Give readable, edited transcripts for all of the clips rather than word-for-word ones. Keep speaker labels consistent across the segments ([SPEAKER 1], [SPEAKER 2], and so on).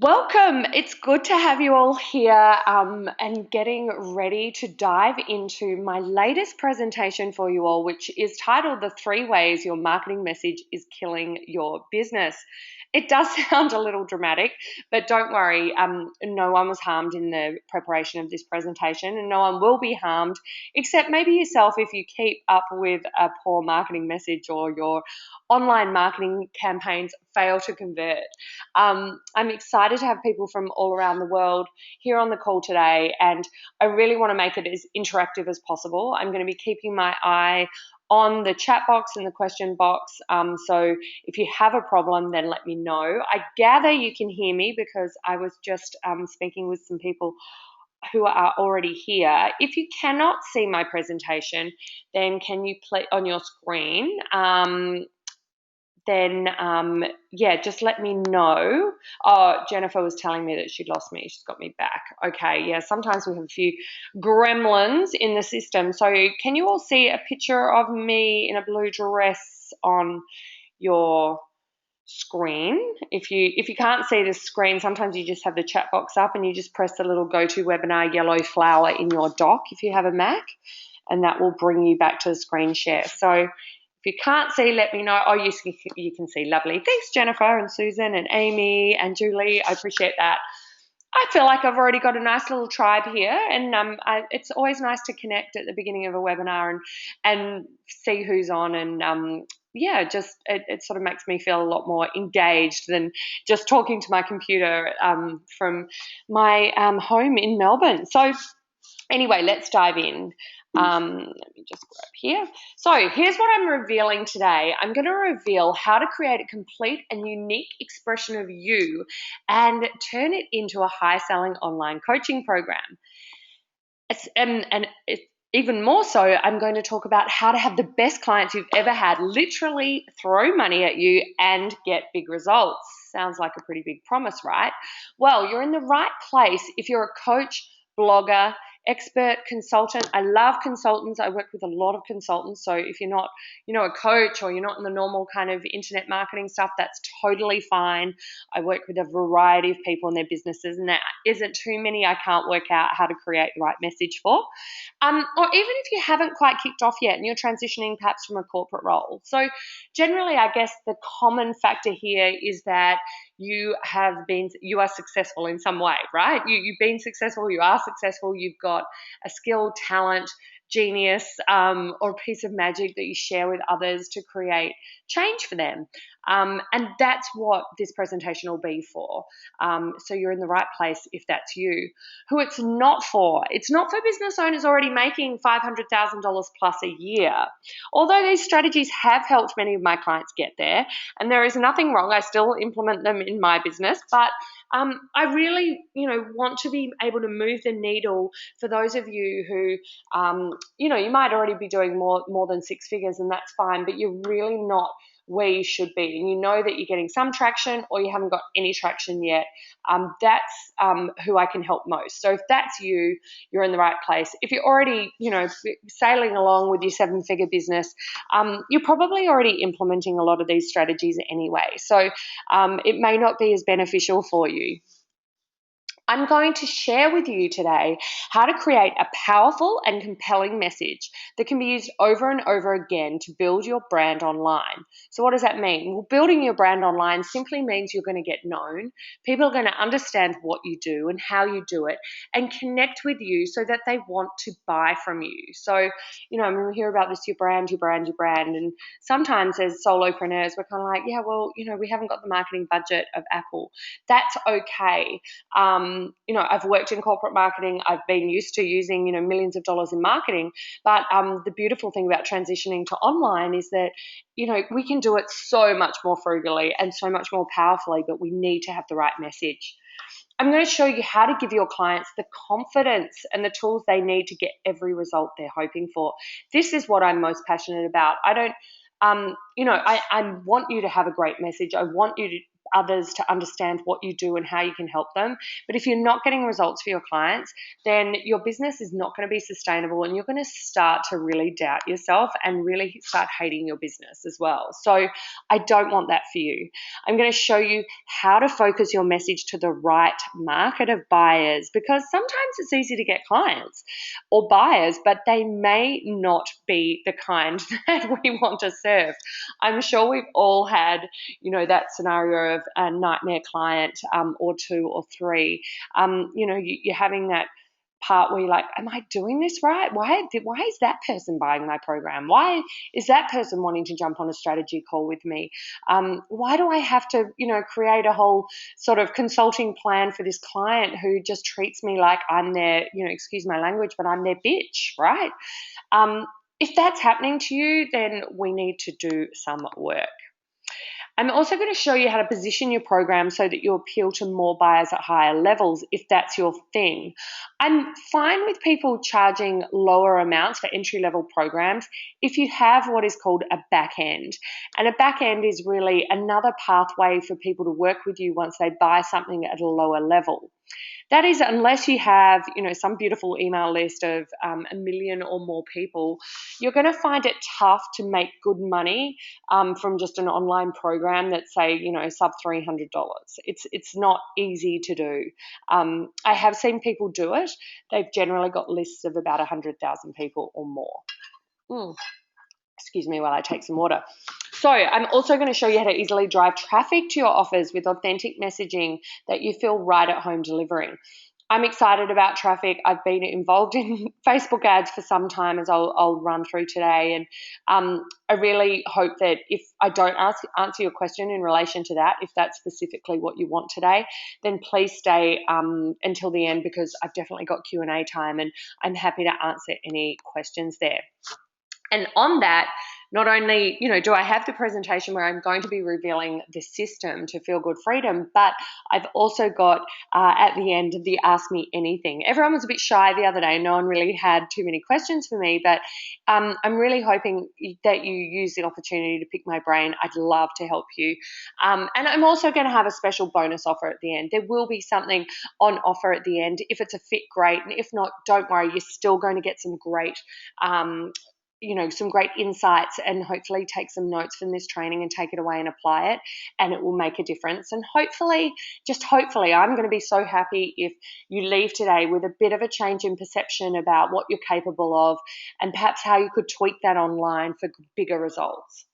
[SPEAKER 1] Welcome. It's good to have you all here and getting ready to dive into my latest presentation for you all, which is titled The 3 Ways Your Marketing Message is Killing Your Business. It does sound a little dramatic, but don't worry, no one was harmed in the preparation of this presentation, and no one will be harmed except maybe yourself if you keep up with a poor marketing message or your online marketing campaigns fail to convert. I'm excited to have people from all around the world here on the call today, and I really want to make it as interactive as possible. I'm going to be keeping my eye on the chat box and the question box. So if you have a problem, then let me know. I gather you can hear me because I was just speaking with some people who are already here. If you cannot see my presentation, then can you play on your screen? Then just let me know. Oh, Jennifer was telling me that she'd lost me. She's got me back. Okay, yeah, sometimes we have a few gremlins in the system. So can you all see a picture of me in a blue dress on your screen? If you can't see the screen, sometimes you just have the chat box up and you just press the little go to webinar yellow flower in your dock if you have a Mac, and that will bring you back to the screen share. So if you can't see, let me know. Oh, you can see. Lovely. Thanks, Jennifer and Susan and Amy and Julie. I appreciate that. I feel like I've already got a nice little tribe here, and it's always nice to connect at the beginning of a webinar and see who's on, and it sort of makes me feel a lot more engaged than just talking to my computer from my home in Melbourne. So anyway, let's dive in. Let me just grab here. So here's what I'm revealing today. I'm going to reveal how to create a complete and unique expression of you and turn it into a high-selling online coaching program. Even more so, I'm going to talk about how to have the best clients you've ever had, literally throw money at you and get big results. Sounds like a pretty big promise, right? Well, you're in the right place if you're a coach, blogger, expert, consultant. I love consultants. I work with a lot of consultants. So if you're not, a coach, or you're not in the normal kind of internet marketing stuff, that's totally fine. I work with a variety of people in their businesses, and there isn't too many I can't work out how to create the right message for. Or even if you haven't quite kicked off yet and you're transitioning perhaps from a corporate role. So generally, I guess the common factor here is that you are successful in some way, right? You've been successful, you are successful, you've got a skill, talent, genius, or a piece of magic that you share with others to create change for them. And that's what this presentation will be for. So you're in the right place if that's you. Who it's not for business owners already making $500,000 plus a year. Although these strategies have helped many of my clients get there, and there is nothing wrong, I still implement them in my business, but I really, want to be able to move the needle for those of you who, you might already be doing more than six figures, and that's fine, but you're really not where you should be, and you know that you're getting some traction or you haven't got any traction yet. That's who I can help most. So if that's you, you're in the right place. If you're already, sailing along with your seven-figure business, you're probably already implementing a lot of these strategies anyway. So it may not be as beneficial for you. I'm going to share with you today how to create a powerful and compelling message that can be used over and over again to build your brand online. So what does that mean? Well, building your brand online simply means you're going to get known. People are going to understand what you do and how you do it and connect with you so that they want to buy from you. So, we hear about this, your brand. And sometimes as solopreneurs, we're kind of like, yeah, well, we haven't got the marketing budget of Apple. That's okay. I've worked in corporate marketing. I've been used to using, millions of dollars in marketing. But the beautiful thing about transitioning to online is that, we can do it so much more frugally and so much more powerfully, but we need to have the right message. I'm going to show you how to give your clients the confidence and the tools they need to get every result they're hoping for. This is what I'm most passionate about. I want you to have a great message. I want you to others to understand what you do and how you can help them. But if you're not getting results for your clients, then your business is not going to be sustainable, and you're going to start to really doubt yourself and really start hating your business as well. So I don't want that for you. I'm going to show you how to focus your message to the right market of buyers, because sometimes it's easy to get clients or buyers, but they may not be the kind that we want to serve. I'm sure we've all had, that scenario of a nightmare client, or two or three. You're having that part where you're like, am I doing this right? Why is that person buying my program? Why is that person wanting to jump on a strategy call with me? Why do I have to, create a whole sort of consulting plan for this client who just treats me like I'm their, excuse my language, but I'm their bitch, right? If that's happening to you, then we need to do some work. I'm also going to show you how to position your program so that you appeal to more buyers at higher levels, if that's your thing. I'm fine with people charging lower amounts for entry-level programs if you have what is called a back end. And a back end is really another pathway for people to work with you once they buy something at a lower level. That is, unless you have, some beautiful email list of 1 million or more people, you're going to find it tough to make good money from just an online program that's, say, sub $300. It's not easy to do. I have seen people do it. They've generally got lists of about 100,000 people or more. Excuse me while I take some water. So I'm also going to show you how to easily drive traffic to your offers with authentic messaging that you feel right at home delivering. I'm excited about traffic. I've been involved in Facebook ads for some time, as I'll run through today. And I really hope that if I don't answer your question in relation to that, if that's specifically what you want today, then please stay until the end, because I've definitely got Q&A time and I'm happy to answer any questions there. And on that, not only, do I have the presentation where I'm going to be revealing the system to Feel Good Freedom, but I've also got at the end the Ask Me Anything. Everyone was a bit shy the other day. No one really had too many questions for me, but I'm really hoping that you use the opportunity to pick my brain. I'd love to help you. And I'm also going to have a special bonus offer at the end. There will be something on offer at the end. If it's a fit, great. And if not, don't worry. You're still going to get some great some great insights, and hopefully take some notes from this training and take it away and apply it, and it will make a difference. And hopefully, just hopefully, I'm going to be so happy if you leave today with a bit of a change in perception about what you're capable of, and perhaps how you could tweak that online for bigger results.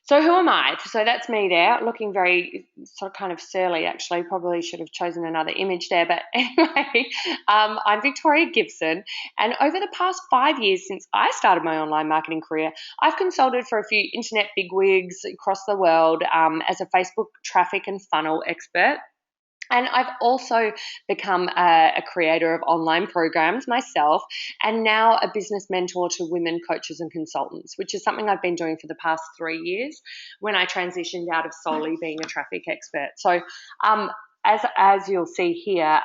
[SPEAKER 1] So who am I? So that's me there, looking very sort of kind of surly, actually. Probably should have chosen another image there. But anyway, I'm Victoria GIbson. And over the past 5 years since I started my online marketing career, I've consulted for a few internet bigwigs across the world as a Facebook traffic and funnel expert. And I've also become a creator of online programs myself, and now a business mentor to women coaches and consultants, which is something I've been doing for the past 3 years when I transitioned out of solely being a traffic expert. So as you'll see here,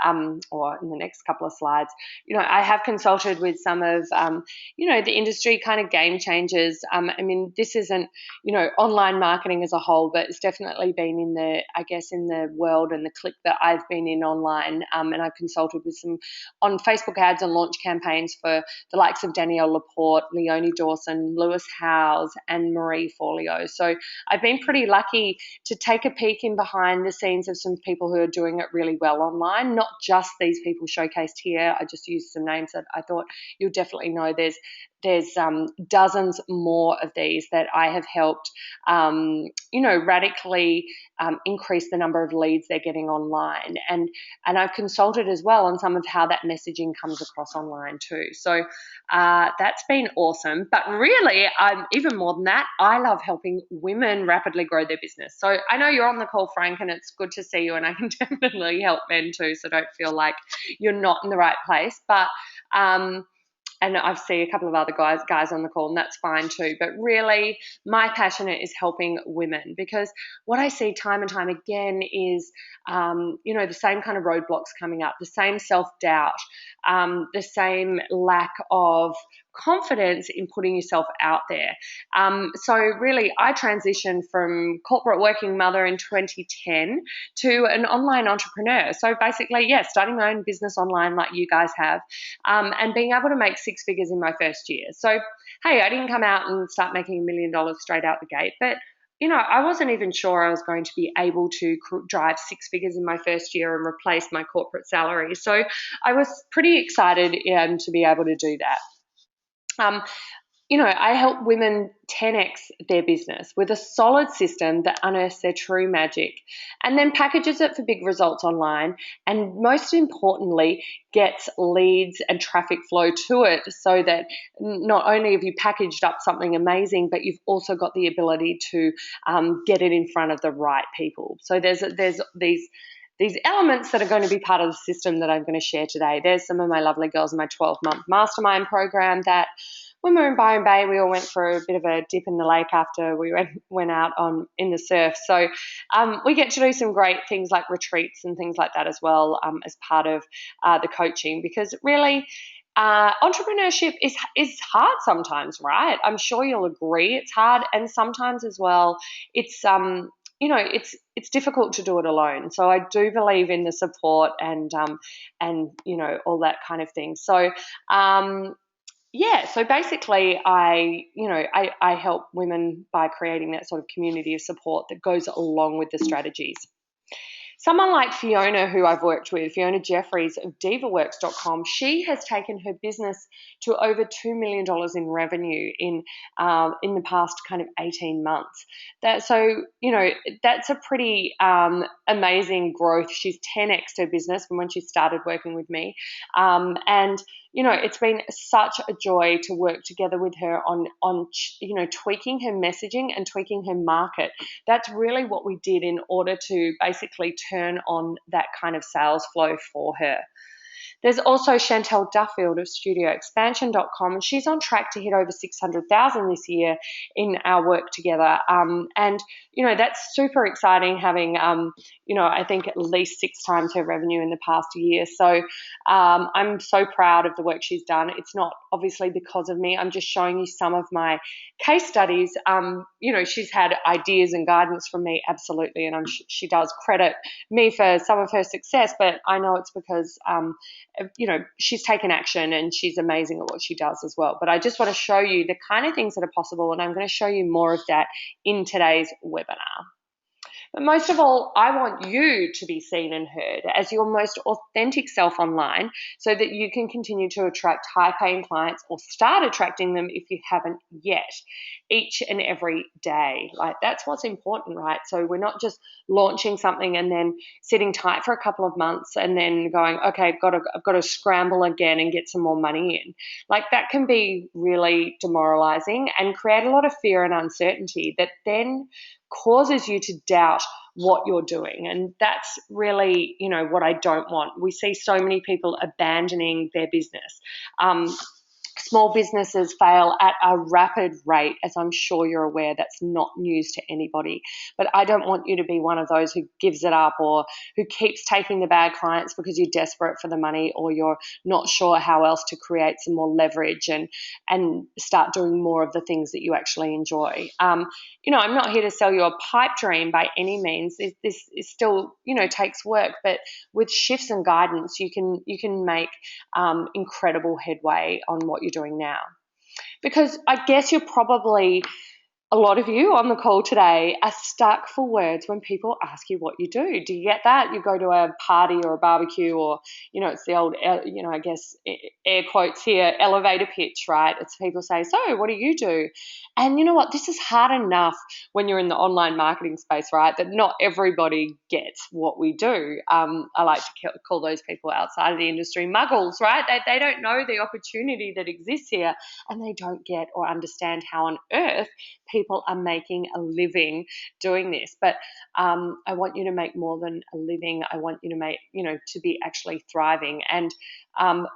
[SPEAKER 1] or in the next couple of slides, I have consulted with some of, the industry kind of game changers. This isn't, online marketing as a whole, but it's definitely been in the world and the clique that I've been in online. And I've consulted with some on Facebook ads and launch campaigns for the likes of Danielle Laporte, Leonie Dawson, Lewis Howes, and Marie Forleo. So I've been pretty lucky to take a peek in behind the scenes of some people who are doing it really well online, not just these people showcased here. I just used some names that I thought you'll definitely know. There's dozens more of these that I have helped, radically increase the number of leads they're getting online. And I've consulted as well on some of how that messaging comes across online too. So that's been awesome. But really, even more than that, I love helping women rapidly grow their business. So I know you're on the call, Frank, and it's good to see you, and I can definitely help men too, so don't feel like you're not in the right place. But and I see a couple of other guys on the call, and that's fine too. But really, my passion is helping women, because what I see time and time again is, the same kind of roadblocks coming up, the same self-doubt, the same lack of confidence in putting yourself out there. So really, I transitioned from corporate working mother in 2010 to an online entrepreneur. So basically, yeah, starting my own business online like you guys have, and being able to make six figures in my first year. So, hey, I didn't come out and start making $1 million straight out the gate, but I wasn't even sure I was going to be able to drive six figures in my first year and replace my corporate salary. So I was pretty excited to be able to do that. Um, I help women 10x their business with a solid system that unearths their true magic and then packages it for big results online. And most importantly, gets leads and traffic flow to it so that not only have you packaged up something amazing, but you've also got the ability to get it in front of the right people. So there's these elements that are going to be part of the system that I'm going to share today. There's some of my lovely girls in my 12-month mastermind program that when we were in Byron Bay, we all went for a bit of a dip in the lake after we went out in the surf. So we get to do some great things like retreats and things like that as well as part of the coaching, because really entrepreneurship is hard sometimes, right? I'm sure you'll agree it's hard, and sometimes as well it's it's difficult to do it alone. So I do believe in the support and all that kind of thing. So so basically I help women by creating that sort of community of support that goes along with the strategies. Someone like Fiona, who I've worked with, Fiona Jeffries of divaworks.com, she has taken her business to over $2 million in revenue in the past kind of 18 months. That's a pretty amazing growth. She's 10x her business from when she started working with me. And it's been such a joy to work together with her on tweaking her messaging and tweaking her market. That's really what we did in order to basically turn on that kind of sales flow for her. There's also Chantel Duffield of StudioExpansion.com, and she's on track to hit over 600,000 this year in our work together. And that's super exciting, having I think at least 6 times her revenue in the past year. So I'm so proud of the work she's done. It's not obviously because of me. I'm just showing you some of my case studies. She's had ideas and guidance from me, absolutely, and she does credit me for some of her success, but I know it's because she's taken action and she's amazing at what she does as well. But I just want to show you the kind of things that are possible, and I'm going to show you more of that in today's webinar. But most of all, I want you to be seen and heard as your most authentic self online so that you can continue to attract high-paying clients, or start attracting them if you haven't yet, each and every day. Like, that's what's important, right? So we're not just launching something and then sitting tight for a couple of months and then going, okay, I've got to scramble again and get some more money in. Like, that can be really demoralizing and create a lot of fear and uncertainty that then causes you to doubt what you're doing. And that's really, what I don't want. We see so many people abandoning their business. Small businesses fail at a rapid rate, as I'm sure you're aware. That's not news to anybody. But I don't want you to be one of those who gives it up, or who keeps taking the bad clients because you're desperate for the money, or you're not sure how else to create some more leverage and start doing more of the things that you actually enjoy. I'm not here to sell you a pipe dream by any means. This is still, takes work, but with shifts and guidance, you can make incredible headway on what you're doing now. Because I guess you're probably, a lot of you on the call today are stuck for words when people ask you what you do. Do you get that? You go to a party or a barbecue, or, it's the old, I guess, air quotes here, elevator pitch, right? It's people say, so what do you do? And you know what? This is hard enough when you're in the online marketing space, right? That not everybody gets what we do. I like to call those people outside of the industry muggles, right? They don't know the opportunity that exists here, and they don't get or understand how on earth people are making a living doing this. But I want you to make more than a living. I want you to make, to be actually thriving. And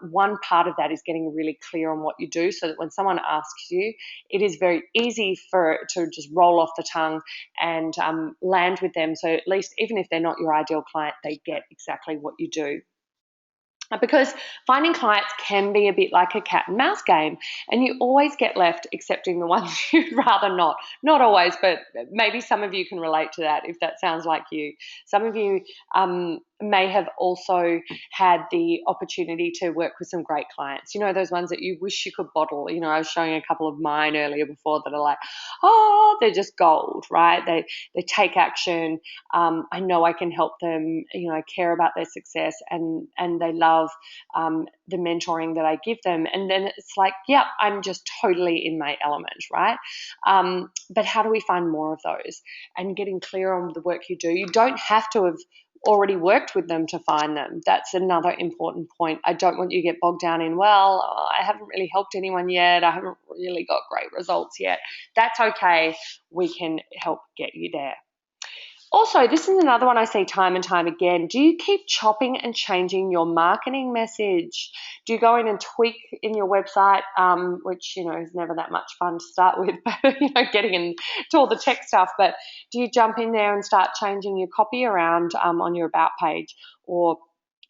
[SPEAKER 1] one part of that is getting really clear on what you do, so that when someone asks you, it is very easy to just roll off the tongue and land with them. So at least, even if they're not your ideal client, they get exactly what you do. Because finding clients can be a bit like a cat and mouse game, and you always get left accepting the ones you'd rather not. Not always, but maybe some of you can relate to that if that sounds like you. Some of you may have also had the opportunity to work with some great clients. You know, those ones that you wish you could bottle. You know, I was showing a couple of mine earlier before that are like, oh, they're just gold, right? They take action. I know I can help them. You know, I care about their success, and they love the mentoring that I give them. And then it's like, yeah, I'm just totally in my element, right? But how do we find more of those? And getting clear on the work you do. You don't have to have already worked with them to find them. That's another important point. I don't want you to get bogged down in, well, I haven't really helped anyone yet. I haven't really got great results yet. That's okay. We can help get you there. Also, this is another one I see time and time again. Do you keep chopping and changing your marketing message? Do you go in and tweak in your website, which, you know, is never that much fun to start with, but, you know, getting into all the tech stuff. But do you jump in there and start changing your copy around on your about page, or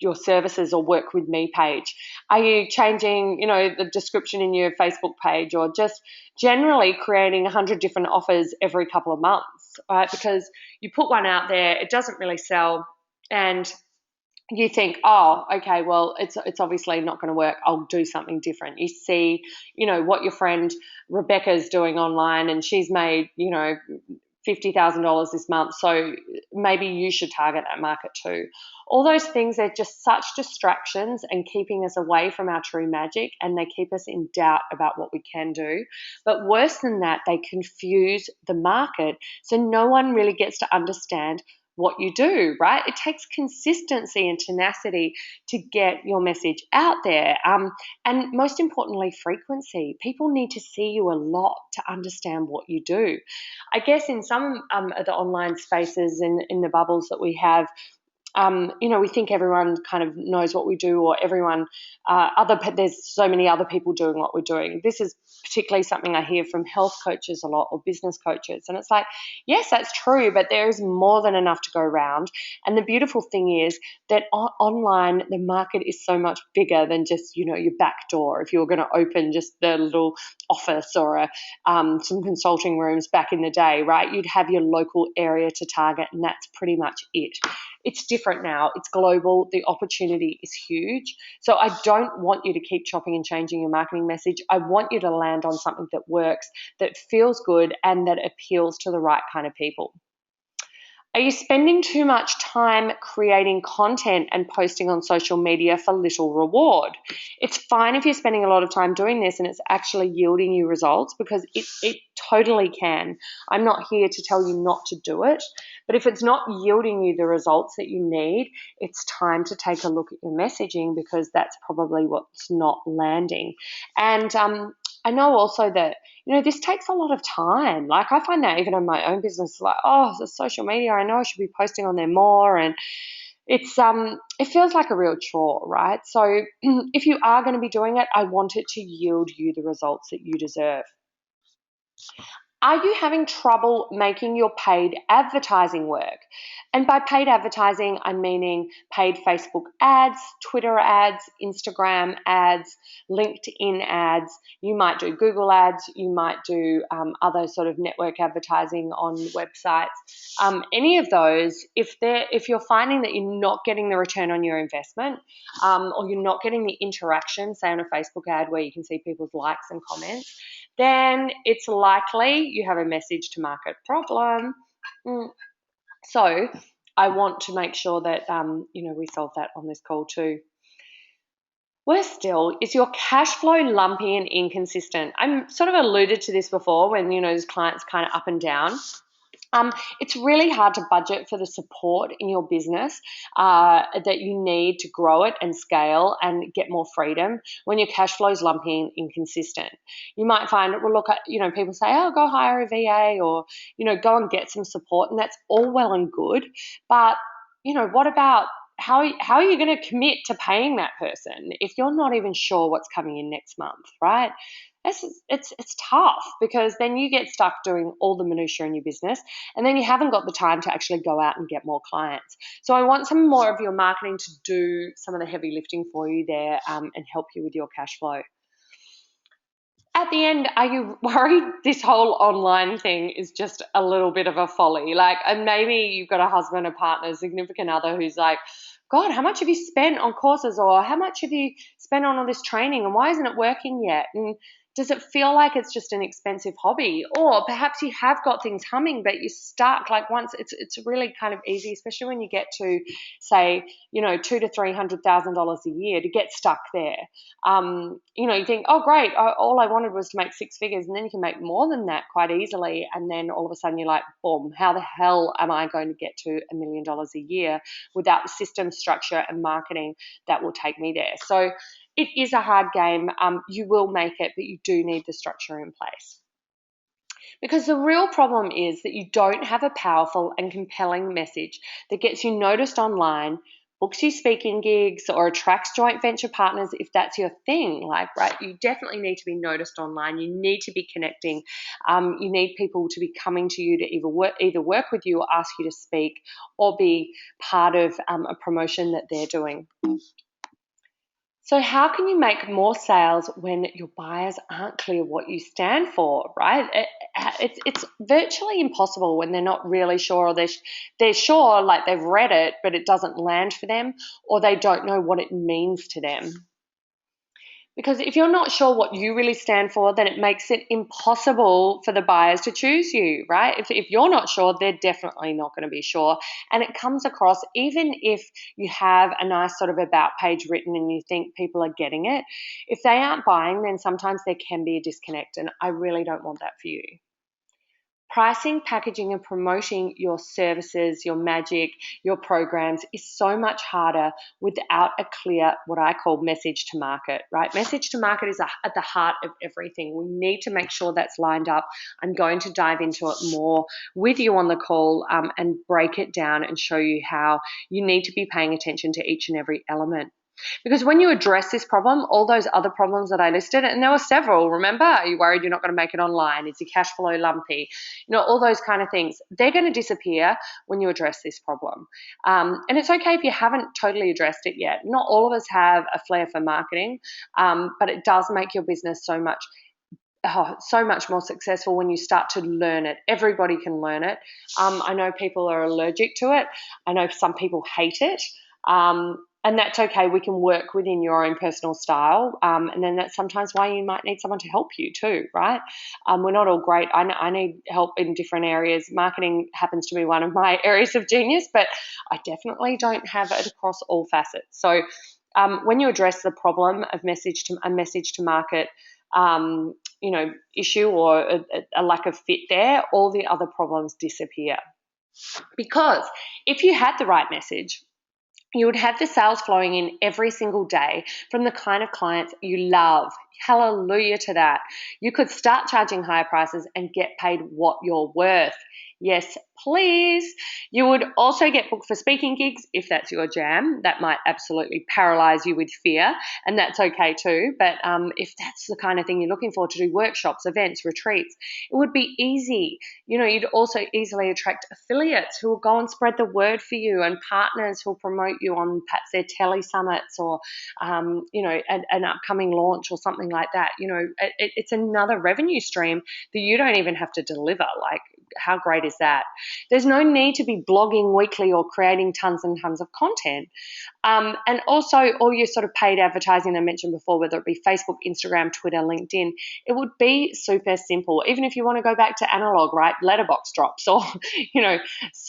[SPEAKER 1] your services or work with me page? Are you changing, you know, the description in your Facebook page, or just generally creating 100 different offers every couple of months, right? Because you put one out there, it doesn't really sell, and you think, oh, okay, well, it's obviously not going to work. I'll do something different. You see, you know, what your friend Rebecca's doing online, and she's made, you know, $50,000 this month, so maybe you should target that market too. All those things are just such distractions and keeping us away from our true magic, and they keep us in doubt about what we can do. But worse than that, they confuse the market, so no one really gets to understand what you do, right? It takes consistency and tenacity to get your message out there. And most importantly, frequency. People need to see you a lot to understand what you do. I guess in some of the online spaces, in the bubbles that we have, you know, we think everyone kind of knows what we do, or everyone, there's so many other people doing what we're doing. This is particularly something I hear from health coaches a lot, or business coaches. And it's like, yes, that's true, but there is more than enough to go around. And the beautiful thing is that online, the market is so much bigger than just, you know, your back door. If you were going to open just the little office or some consulting rooms back in the day, right, you'd have your local area to target, and that's pretty much it. It's different now. It's global. The opportunity is huge. So I don't want you to keep chopping and changing your marketing message. I want you to land on something that works, that feels good, and that appeals to the right kind of people. Are you spending too much time creating content and posting on social media for little reward? It's fine if you're spending a lot of time doing this and it's actually yielding you results, because it totally can. I'm not here to tell you not to do it, but if it's not yielding you the results that you need, it's time to take a look at your messaging, because that's probably what's not landing. And I know also that, you know, this takes a lot of time. Like, I find that even in my own business, like, oh, the social media, I know I should be posting on there more, and it feels like a real chore, right? So if you are going to be doing it, I want it to yield you the results that you deserve. Are you having trouble making your paid advertising work? And by paid advertising, I'm meaning paid Facebook ads, Twitter ads, Instagram ads, LinkedIn ads. You might do Google ads. You might do other sort of network advertising on websites. Any of those, if you're finding that you're not getting the return on your investment, or you're not getting the interaction, say on a Facebook ad where you can see people's likes and comments, then it's likely you have a message to market problem. So I want to make sure that, you know, we solve that on this call too. Worse still, is your cash flow lumpy and inconsistent? I'm sort of alluded to this before, when, you know, there's clients kind of up and down. It's really hard to budget for the support in your business that you need to grow it and scale and get more freedom when your cash flow is lumpy and inconsistent. You might find, well, look, you know, people say, oh, go hire a VA, or, you know, go and get some support, and that's all well and good. But, you know, what about how are you going to commit to paying that person if you're not even sure what's coming in next month, right? It's tough, because then you get stuck doing all the minutiae in your business, and then you haven't got the time to actually go out and get more clients. So I want some more of your marketing to do some of the heavy lifting for you there, and help you with your cash flow. At the end, are you worried this whole online thing is just a little bit of a folly? Like, and maybe you've got a husband, a partner, a significant other who's like, God, how much have you spent on courses, or how much have you spent on all this training, and why isn't it working yet? And does it feel like it's just an expensive hobby? Or perhaps you have got things humming, but you're stuck. Like, once it's really kind of easy, especially when you get to, say, $200,000 to $300,000 a year, to get stuck there. You think, oh, great, all I wanted was to make six figures, and then you can make more than that quite easily. And then all of a sudden you're like, boom, how the hell am I going to get to $1 million a year without the system, structure, and marketing that will take me there? So it is a hard game. You will make it, but you do need the structure in place. Because the real problem is that you don't have a powerful and compelling message that gets you noticed online, books you speaking gigs, or attracts joint venture partners if that's your thing. Like, right, you definitely need to be noticed online. You need to be connecting. You need people to be coming to you to either work with you or ask you to speak, or be part of a promotion that they're doing. So how can you make more sales when your buyers aren't clear what you stand for, right? It's virtually impossible when they're not really sure, or they're sure, like they've read it, but it doesn't land for them, or they don't know what it means to them. Because if you're not sure what you really stand for, then it makes it impossible for the buyers to choose you, right? If you're not sure, they're definitely not going to be sure. And it comes across, even if you have a nice sort of about page written and you think people are getting it, if they aren't buying, then sometimes there can be a disconnect. And I really don't want that for you. Pricing, packaging, and promoting your services, your magic, your programs is so much harder without a clear, what I call, message to market, right? Message to market is at the heart of everything. We need to make sure that's lined up. I'm going to dive into it more with you on the call, and break it down and show you how you need to be paying attention to each and every element. Because when you address this problem, all those other problems that I listed, and there were several, remember? Are you worried you're not going to make it online? Is your cash flow lumpy? All those kind of things. They're going to disappear when you address this problem. And it's okay if you haven't totally addressed it yet. Not all of us have a flair for marketing, but it does make your business so much more successful when you start to learn it. Everybody can learn it. I know people are allergic to it. I know some people hate it. And that's okay. We can work within your own personal style. And then that's sometimes why you might need someone to help you too, right? We're not all great. I need help in different areas. Marketing happens to be one of my areas of genius, but I definitely don't have it across all facets. So when you address the problem of message to market issue, or a lack of fit there, all the other problems disappear. Because if you had the right message, you would have the sales flowing in every single day from the kind of clients you love. Hallelujah to that. You could start charging higher prices and get paid what you're worth. Yes, please. You would also get booked for speaking gigs if that's your jam. That might absolutely paralyze you with fear, and that's okay too. But if that's the kind of thing you're looking for, to do workshops, events, retreats, it would be easy. You'd also easily attract affiliates who will go and spread the word for you, and partners who will promote you on perhaps their tele summits, or an upcoming launch or something like that. It's another revenue stream that you don't even have to deliver. Like, how great is that? There's no need to be blogging weekly or creating tons and tons of content. And also all your sort of paid advertising I mentioned before, whether it be Facebook, Instagram, Twitter, LinkedIn, it would be super simple. Even if you want to go back to analog, right? Letterbox drops, or,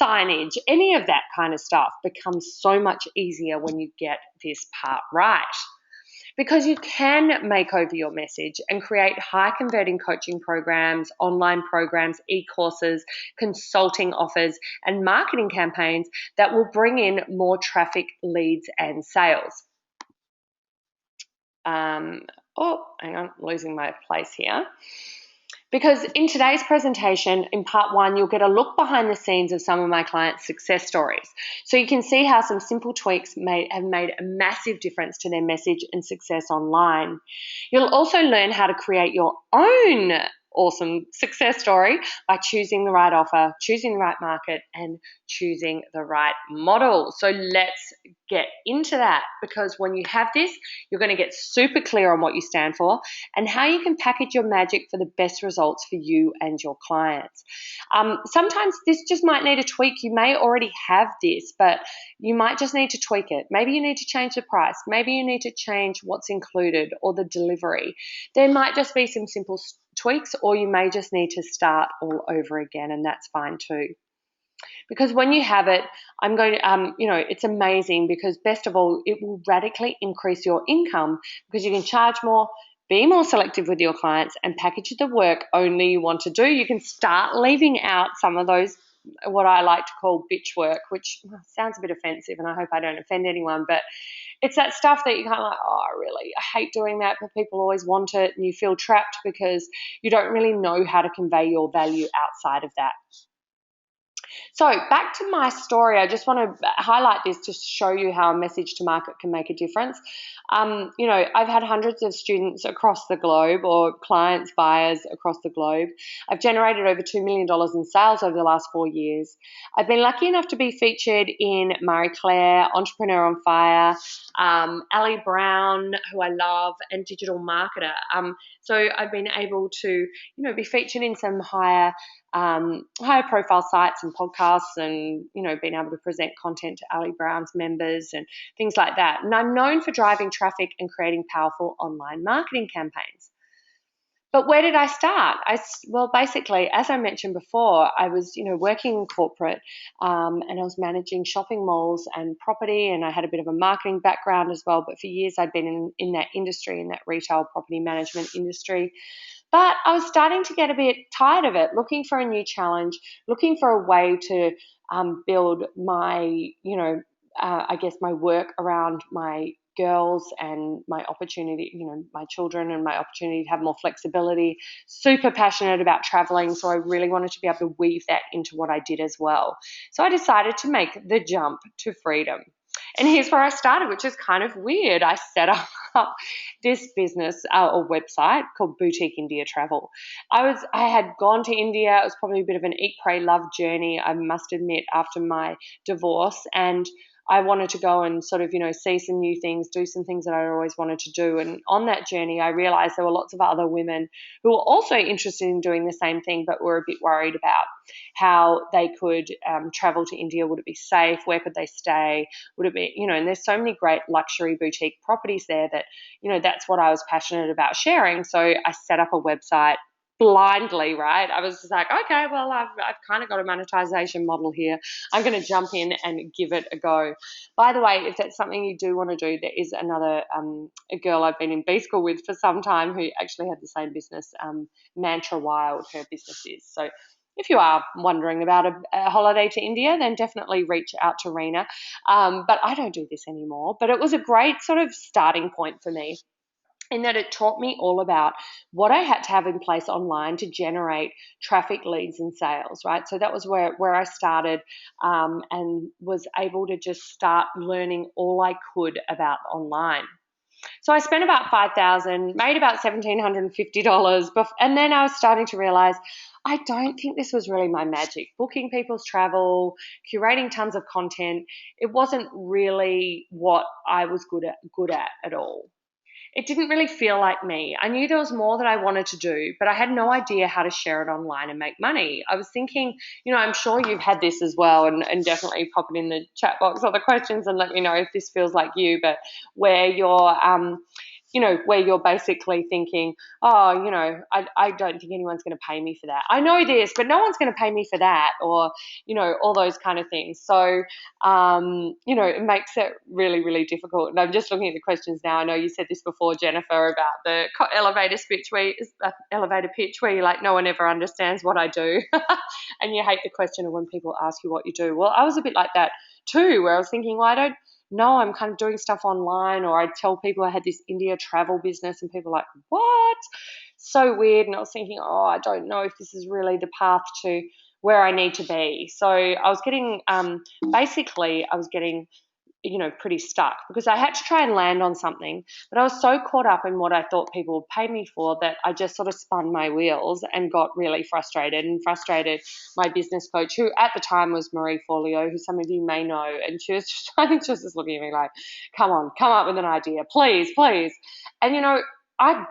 [SPEAKER 1] signage, any of that kind of stuff becomes so much easier when you get this part right. Because you can make over your message and create high converting coaching programs, online programs, e-courses, consulting offers, and marketing campaigns that will bring in more traffic, leads, and sales. Hang on, losing my place here. Because in today's presentation, in part one, you'll get a look behind the scenes of some of my clients' success stories. So you can see how some simple tweaks have made a massive difference to their message and success online. You'll also learn how to create your own awesome success story by choosing the right offer, choosing the right market, and choosing the right model. So let's get into that, because when you have this, you're going to get super clear on what you stand for and how you can package your magic for the best results for you and your clients. Sometimes this just might need a tweak. You may already have this, but you might just need to tweak it. Maybe you need to change the price. Maybe you need to change what's included or the delivery. There might just be some simple tweaks, or you may just need to start all over again, and that's fine too. Because when you have it, I'm going to, it's amazing, because best of all, it will radically increase your income because you can charge more, be more selective with your clients, and package the work only you want to do. You can start leaving out some of those, what I like to call bitch work, which sounds a bit offensive, and I hope I don't offend anyone, but it's that stuff that you kind of like, oh, really, I hate doing that, but people always want it, and you feel trapped because you don't really know how to convey your value outside of that. So back to my story, I just want to highlight this to show you how a message to market can make a difference. I've had hundreds of students across the globe, or clients, buyers across the globe. I've generated over $2 million in sales over the last 4 years. I've been lucky enough to be featured in Marie Claire, Entrepreneur on Fire, Ali Brown, who I love, and Digital Marketer. So I've been able to, be featured in some higher profile sites and podcasts, and being able to present content to Ali Brown's members and things like that. And I'm known for driving traffic and creating powerful online marketing campaigns. But where did I start? Well, basically, as I mentioned before, I was, working in corporate, and I was managing shopping malls and property, and I had a bit of a marketing background as well. But for years, I'd been in that industry, in that retail property management industry. But I was starting to get a bit tired of it, looking for a new challenge, looking for a way to build my, my work around my girls and my opportunity, my children, and my opportunity to have more flexibility. Super passionate about traveling, so I really wanted to be able to weave that into what I did as well. So I decided to make the jump to freedom. And here's where I started, which is kind of weird. I set up this business or website called Boutique India Travel. I had gone to India. It was probably a bit of an eat, pray, love journey, I must admit, after my divorce. And I wanted to go and sort of, see some new things, do some things that I always wanted to do. And on that journey, I realized there were lots of other women who were also interested in doing the same thing, but were a bit worried about how they could travel to India. Would it be safe? Where could they stay? Would it be, and there's so many great luxury boutique properties there that, that's what I was passionate about sharing. So I set up a website blindly, right? I was just like, okay, well, I've kind of got a monetization model here. I'm going to jump in and give it a go. By the way, if that's something you do want to do, there is another a girl I've been in B school with for some time who actually had the same business, Mantra Wild, her business is. So if you are wondering about a holiday to India, then definitely reach out to Rena. But I don't do this anymore. But it was a great sort of starting point for me, in that it taught me all about what I had to have in place online to generate traffic, leads, and sales, right? So that was where I started, and was able to just start learning all I could about online. So I spent about $5,000, made about $1,750, and then I was starting to realize I don't think this was really my magic. Booking people's travel, curating tons of content, it wasn't really what I was good at all. It didn't really feel like me. I knew there was more that I wanted to do, but I had no idea how to share it online and make money. I was thinking, I'm sure you've had this as well, and definitely pop it in the chat box or the questions and let me know if this feels like you, but where you're, where you're basically thinking, oh, I don't think anyone's going to pay me for that. I know this, but no one's going to pay me for that, or, all those kind of things. So, it makes it really, really difficult. And I'm just looking at the questions now. I know you said this before, Jennifer, about the elevator pitch where you're like, no one ever understands what I do. And you hate the question of when people ask you what you do. Well, I was a bit like that too, where I was thinking, well, I don't know, I'm kind of doing stuff online, or I'd tell people I had this India travel business and people are like, what? so weird. And I was thinking, oh, I don't know if this is really the path to where I need to be. So I was getting, basically, I was getting, pretty stuck because I had to try and land on something, but I was so caught up in what I thought people would pay me for that I just sort of spun my wheels and got really frustrated and frustrated my business coach, who at the time was Marie Forleo, who some of you may know. And she was just, I think she was just looking at me like, come on, come up with an idea, please, please. And, I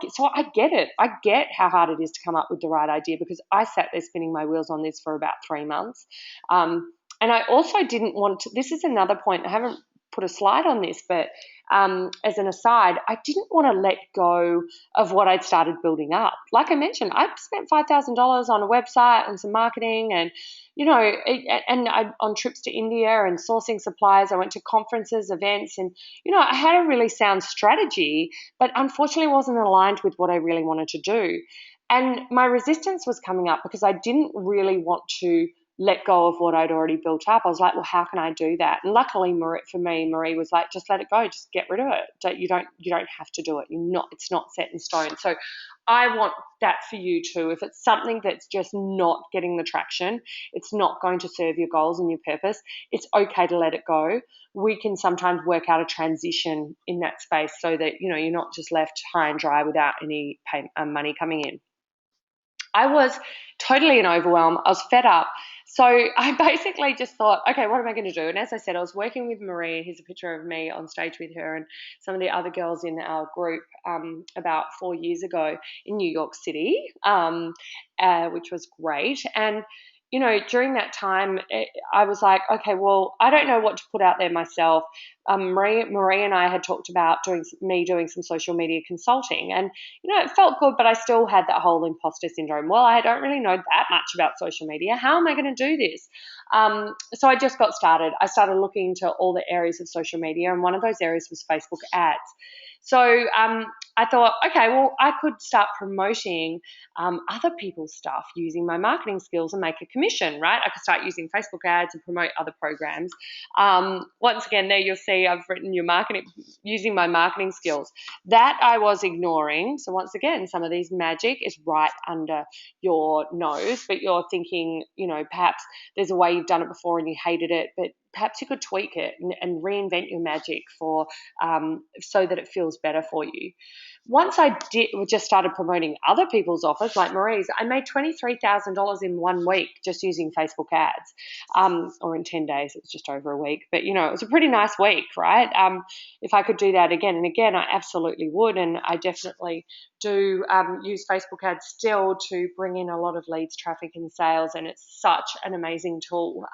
[SPEAKER 1] get it. I get how hard it is to come up with the right idea because I sat there spinning my wheels on this for about 3 months. And I also didn't want to, this is another point, I haven't put a slide on this, but as an aside, I didn't want to let go of what I'd started building up. Like I mentioned, I've spent $5,000 on a website and some marketing and, on trips to India and sourcing supplies. I went to conferences, events, and, I had a really sound strategy, but unfortunately wasn't aligned with what I really wanted to do. And my resistance was coming up because I didn't really want to let go of what I'd already built up. I was like, well, how can I do that? And luckily, Marie was like, just let it go, just get rid of it. You don't have to do it. It's not set in stone. So I want that for you too. If it's something that's just not getting the traction, it's not going to serve your goals and your purpose, it's okay to let it go. We can sometimes work out a transition in that space so that, you're not just left high and dry without any money coming in. I was totally in overwhelm. I was fed up. So I basically just thought, okay, what am I going to do? And as I said, I was working with Marie, and here's a picture of me on stage with her and some of the other girls in our group about 4 years ago in New York City, which was great. And during that time, I was like, okay, well, I don't know what to put out there myself. Marie and I had talked about doing some social media consulting, and it felt good, but I still had that whole imposter syndrome. Well, I don't really know that much about social media. How am I going to do this? So I just got started. I started looking into all the areas of social media, and one of those areas was Facebook ads. So I thought, okay, well, I could start promoting other people's stuff using my marketing skills and make a commission, right? I could start using Facebook ads and promote other programs. Once again, there you'll see I've written using my marketing skills. That I was ignoring. So once again, some of these magic is right under your nose, but you're thinking, perhaps there's a way you've done it before and you hated it, but perhaps you could tweak it and reinvent your magic so that it feels better for you. Once I just started promoting other people's offers, like Marie's, I made $23,000 in 1 week just using Facebook ads, or in 10 days. It was just over a week. But, it was a pretty nice week, right? If I could do that again and again, I absolutely would. And I definitely do use Facebook ads still to bring in a lot of leads, traffic, and sales. And it's such an amazing tool.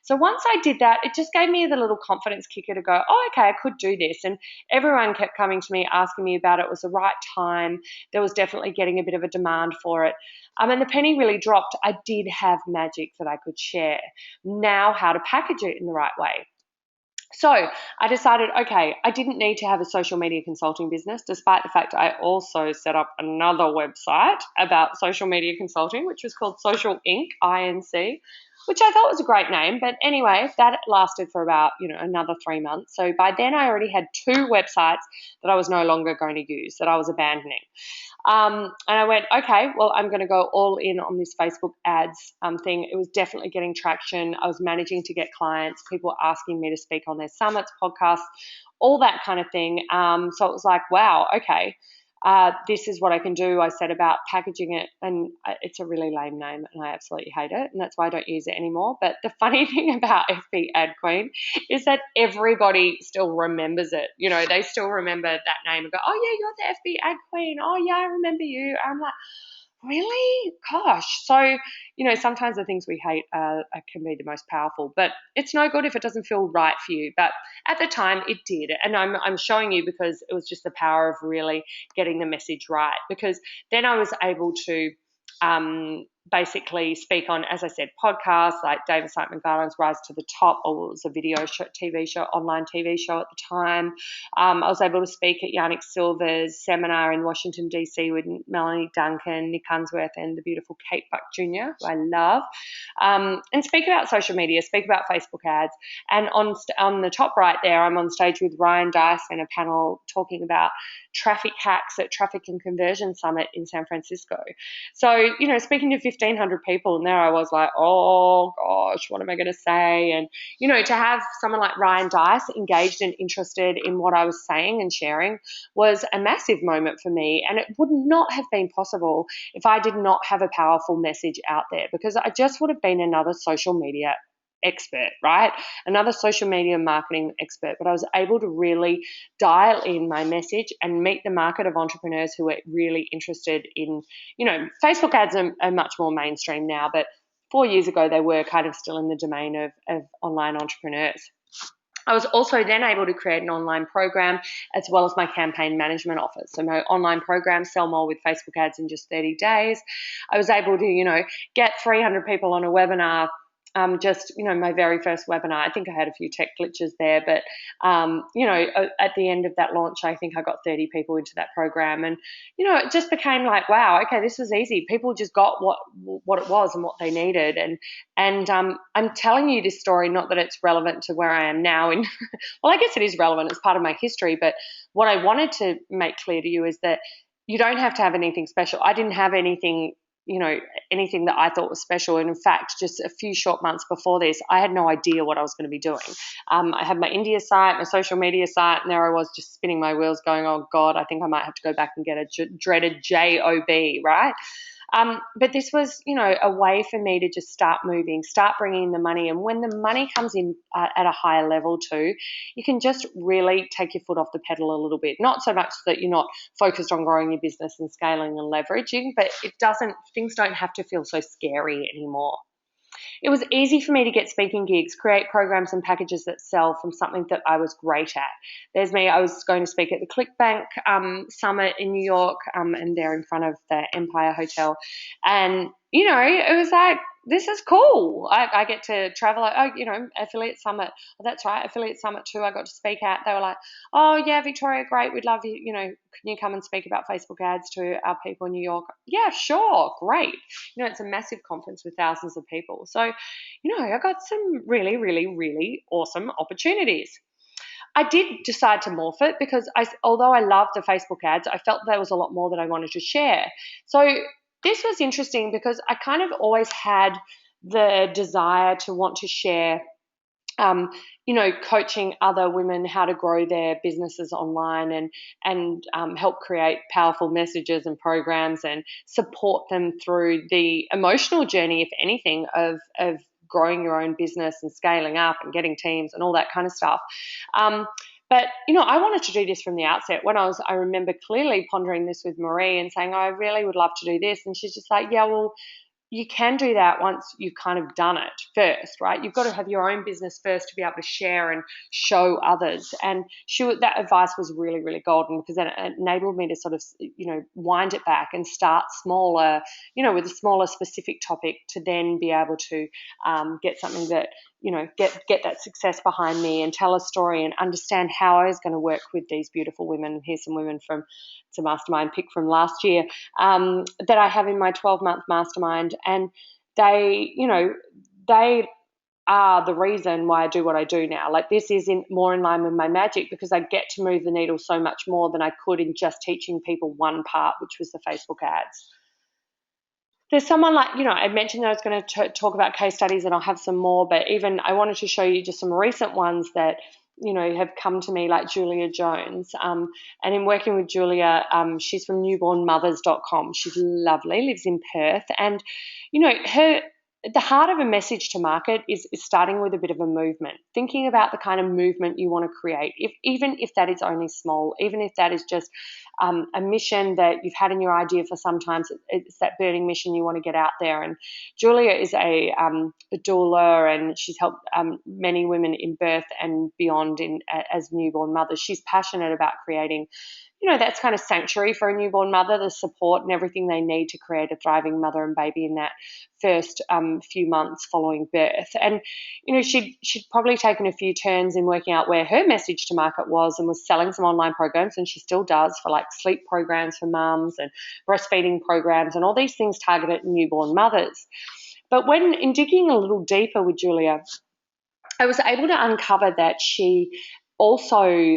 [SPEAKER 1] So once I did that, it just gave me the little confidence kicker to go, oh, okay, I could do this. And everyone kept coming to me, asking me about it. It was the right time. There was definitely getting a bit of a demand for it. And the penny really dropped. I did have magic that I could share. Now, how to package it in the right way. So I decided, okay, I didn't need to have a social media consulting business, despite the fact I also set up another website about social media consulting, which was called Social Inc., INC, which I thought was a great name. But anyway, that lasted for about, another 3 months. So by then I already had 2 websites that I was no longer going to use, that I was abandoning. And I went, okay, well, I'm going to go all in on this Facebook ads thing. It was definitely getting traction. I was managing to get clients. People were asking me to speak on their summits, podcasts, all that kind of thing. So it was like, wow, okay, this is what I can do. I said about packaging it, and it's a really lame name, and I absolutely hate it, and that's why I don't use it anymore. But the funny thing about FB Ad Queen is that everybody still remembers it. They still remember that name and go, oh, yeah, you're the FB Ad Queen. Oh, yeah, I remember you. I'm like, really? Gosh. So, sometimes the things we hate can be the most powerful, but it's no good if it doesn't feel right for you. But at the time it did. And I'm showing you because it was just the power of really getting the message right, because then I was able to basically speak on, as I said, podcasts like David Siteman Garland's Rise to the Top, or it was a video show, TV show, online TV show at the time. I was able to speak at Yannick Silver's seminar in Washington, D.C. with Melanie Duncan, Nick Unsworth, and the beautiful Kate Buck Jr., who I love, and speak about social media, speak about Facebook ads. And on the top right there, I'm on stage with Ryan Dice in a panel talking about traffic hacks at Traffic and Conversion Summit in San Francisco. So, speaking to 1,500 people, and there I was like, oh gosh, what am I going to say? And, to have someone like Ryan Dice engaged and interested in what I was saying and sharing was a massive moment for me. And it would not have been possible if I did not have a powerful message out there, because I just would have been another social media expert, right? Another social media marketing expert. But I was able to really dial in my message and meet the market of entrepreneurs who are really interested in, Facebook ads are much more mainstream now, but 4 years ago they were kind of still in the domain of online entrepreneurs. I was also then able to create an online program as well as my campaign management office. So my online program, Sell More with Facebook Ads in just 30 days. I was able to, get 300 people on a webinar. My very first webinar. I think I had a few tech glitches there, but, at the end of that launch, I think I got 30 people into that program. And, it just became like, wow, okay, this was easy. People just got what it was and what they needed. And I'm telling you this story, not that it's relevant to where I am now. Well, I guess it is relevant. It's part of my history. But what I wanted to make clear to you is that you don't have to have anything special. I didn't have anything that I thought was special. And in fact, just a few short months before this, I had no idea what I was going to be doing. I had my India site, my social media site, and there I was just spinning my wheels going, oh God, I think I might have to go back and get a dreaded JOB, right? But this was, a way for me to just start moving, start bringing in the money. And when the money comes in at a higher level too, you can just really take your foot off the pedal a little bit. Not so much that you're not focused on growing your business and scaling and leveraging, but things don't have to feel so scary anymore. It was easy for me to get speaking gigs, create programs and packages that sell from something that I was great at. There's me, I was going to speak at the ClickBank Summit in New York, and they're in front of the Empire Hotel. And, it was like, this is cool. I get to travel. Affiliate Summit. Oh, that's right, Affiliate Summit too. I got to speak at. They were like, oh yeah, Victoria, great. We'd love you. Can you come and speak about Facebook ads to our people in New York? Yeah, sure, great. It's a massive conference with thousands of people. So, I got some really, really, really awesome opportunities. I did decide to morph it because although I loved the Facebook ads, I felt there was a lot more that I wanted to share. So this was interesting because I kind of always had the desire to want to share, coaching other women how to grow their businesses online and help create powerful messages and programs and support them through the emotional journey, if anything, of growing your own business and scaling up and getting teams and all that kind of stuff. But, I wanted to do this from the outset. I remember clearly pondering this with Marie and saying, I really would love to do this. And she's just like, yeah, well, you can do that once you've kind of done it first, right? You've got to have your own business first to be able to share and show others. And that advice was really, really golden because it enabled me to sort of, wind it back and start smaller, with a smaller specific topic to then be able to get something that, get that success behind me and tell a story and understand how I was going to work with these beautiful women. Here's some women from it's a mastermind pick from last year that I have in my 12-month mastermind. And they are the reason why I do what I do now. Like this is more in line with my magic because I get to move the needle so much more than I could in just teaching people one part, which was the Facebook ads. There's someone like, I mentioned that I was going to talk about case studies and I'll have some more, but even I wanted to show you just some recent ones that, have come to me, like Julia Jones. And in working with Julia, she's from newbornmothers.com. She's lovely, lives in Perth. And, the heart of a message to market is starting with a bit of a movement, thinking about the kind of movement you want to create, even if that is only small, even if that is just a mission that you've had in your idea for some time. It's that burning mission you want to get out there. And Julia is a doula, and she's helped many women in birth and beyond as newborn mothers. She's passionate about creating, that's kind of sanctuary for a newborn mother, the support and everything they need to create a thriving mother and baby in that first few months following birth. And, she'd probably taken a few turns in working out where her message to market was, and was selling some online programs, and she still does, for like sleep programs for mums and breastfeeding programs and all these things targeted at newborn mothers. But when in digging a little deeper with Julia, I was able to uncover that she also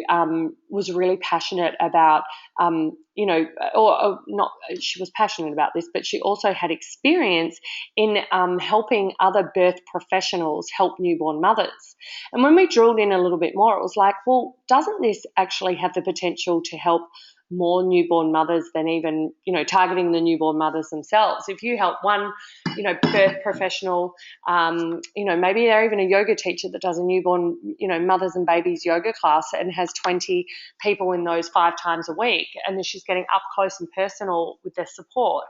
[SPEAKER 1] was really passionate about, or not, she was passionate about this, but she also had experience in helping other birth professionals help newborn mothers. And when we drilled in a little bit more, it was like, well, doesn't this actually have the potential to help more newborn mothers than even, targeting the newborn mothers themselves? If you help one, birth professional, maybe they're even a yoga teacher that does a newborn, mothers and babies yoga class and has 20 people in those 5 times a week, and then she's getting up close and personal with their support.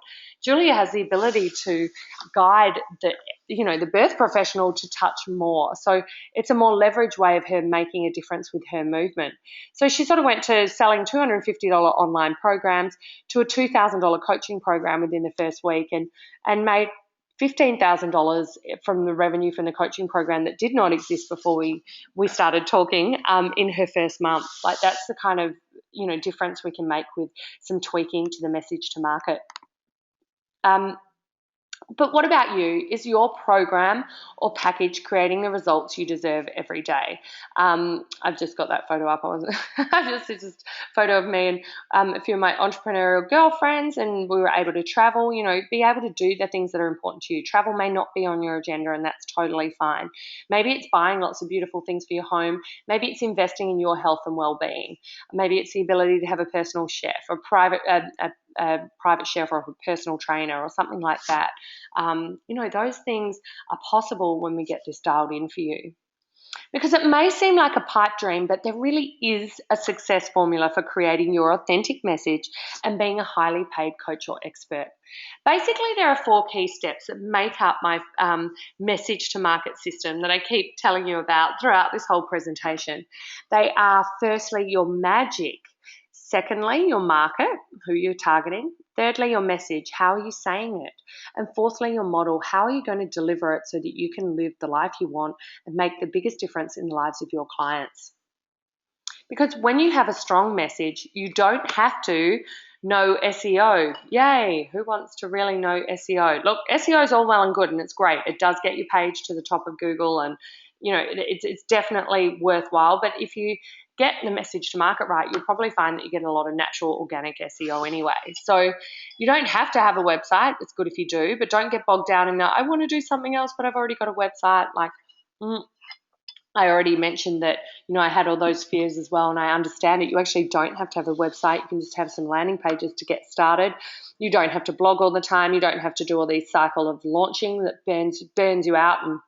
[SPEAKER 1] Julia has the ability to guide the birth professional to touch more. So it's a more leveraged way of her making a difference with her movement. So she sort of went to selling $250 online programs to a $2,000 coaching program within the first week, and made $15,000 from the revenue from the coaching program that did not exist before we started talking in her first month. Like, that's the kind of difference we can make with some tweaking to the message to market. But what about you? Is your program or package creating the results you deserve every day? I've just got that photo up. It's just a photo of me and a few of my entrepreneurial girlfriends, and we were able to travel, be able to do the things that are important to you. Travel may not be on your agenda, and that's totally fine. Maybe it's buying lots of beautiful things for your home. Maybe it's investing in your health and well-being. Maybe it's the ability to have a personal chef or a private chef or a personal trainer or something like that. Those things are possible when we get this dialed in for you. Because it may seem like a pipe dream, but there really is a success formula for creating your authentic message and being a highly paid coach or expert. Basically, there are 4 key steps that make up my message to market system that I keep telling you about throughout this whole presentation. They are, firstly, your magic. Secondly, your market, who you're targeting. Thirdly, your message, how are you saying it? And fourthly, your model, how are you going to deliver it so that you can live the life you want and make the biggest difference in the lives of your clients? Because when you have a strong message, you don't have to know SEO. Yay, who wants to really know SEO? Look, SEO is all well and good, and it's great. It does get your page to the top of Google, and it's definitely worthwhile. But if you get the message to market right, you'll probably find that you get a lot of natural organic SEO anyway. So you don't have to have a website. It's good if you do, but don't get bogged down in that. I want to do something else, but I've already got a website. I already mentioned that, I had all those fears as well, and I understand it. You actually don't have to have a website. You can just have some landing pages to get started. You don't have to blog all the time. You don't have to do all these cycle of launching that burns you out and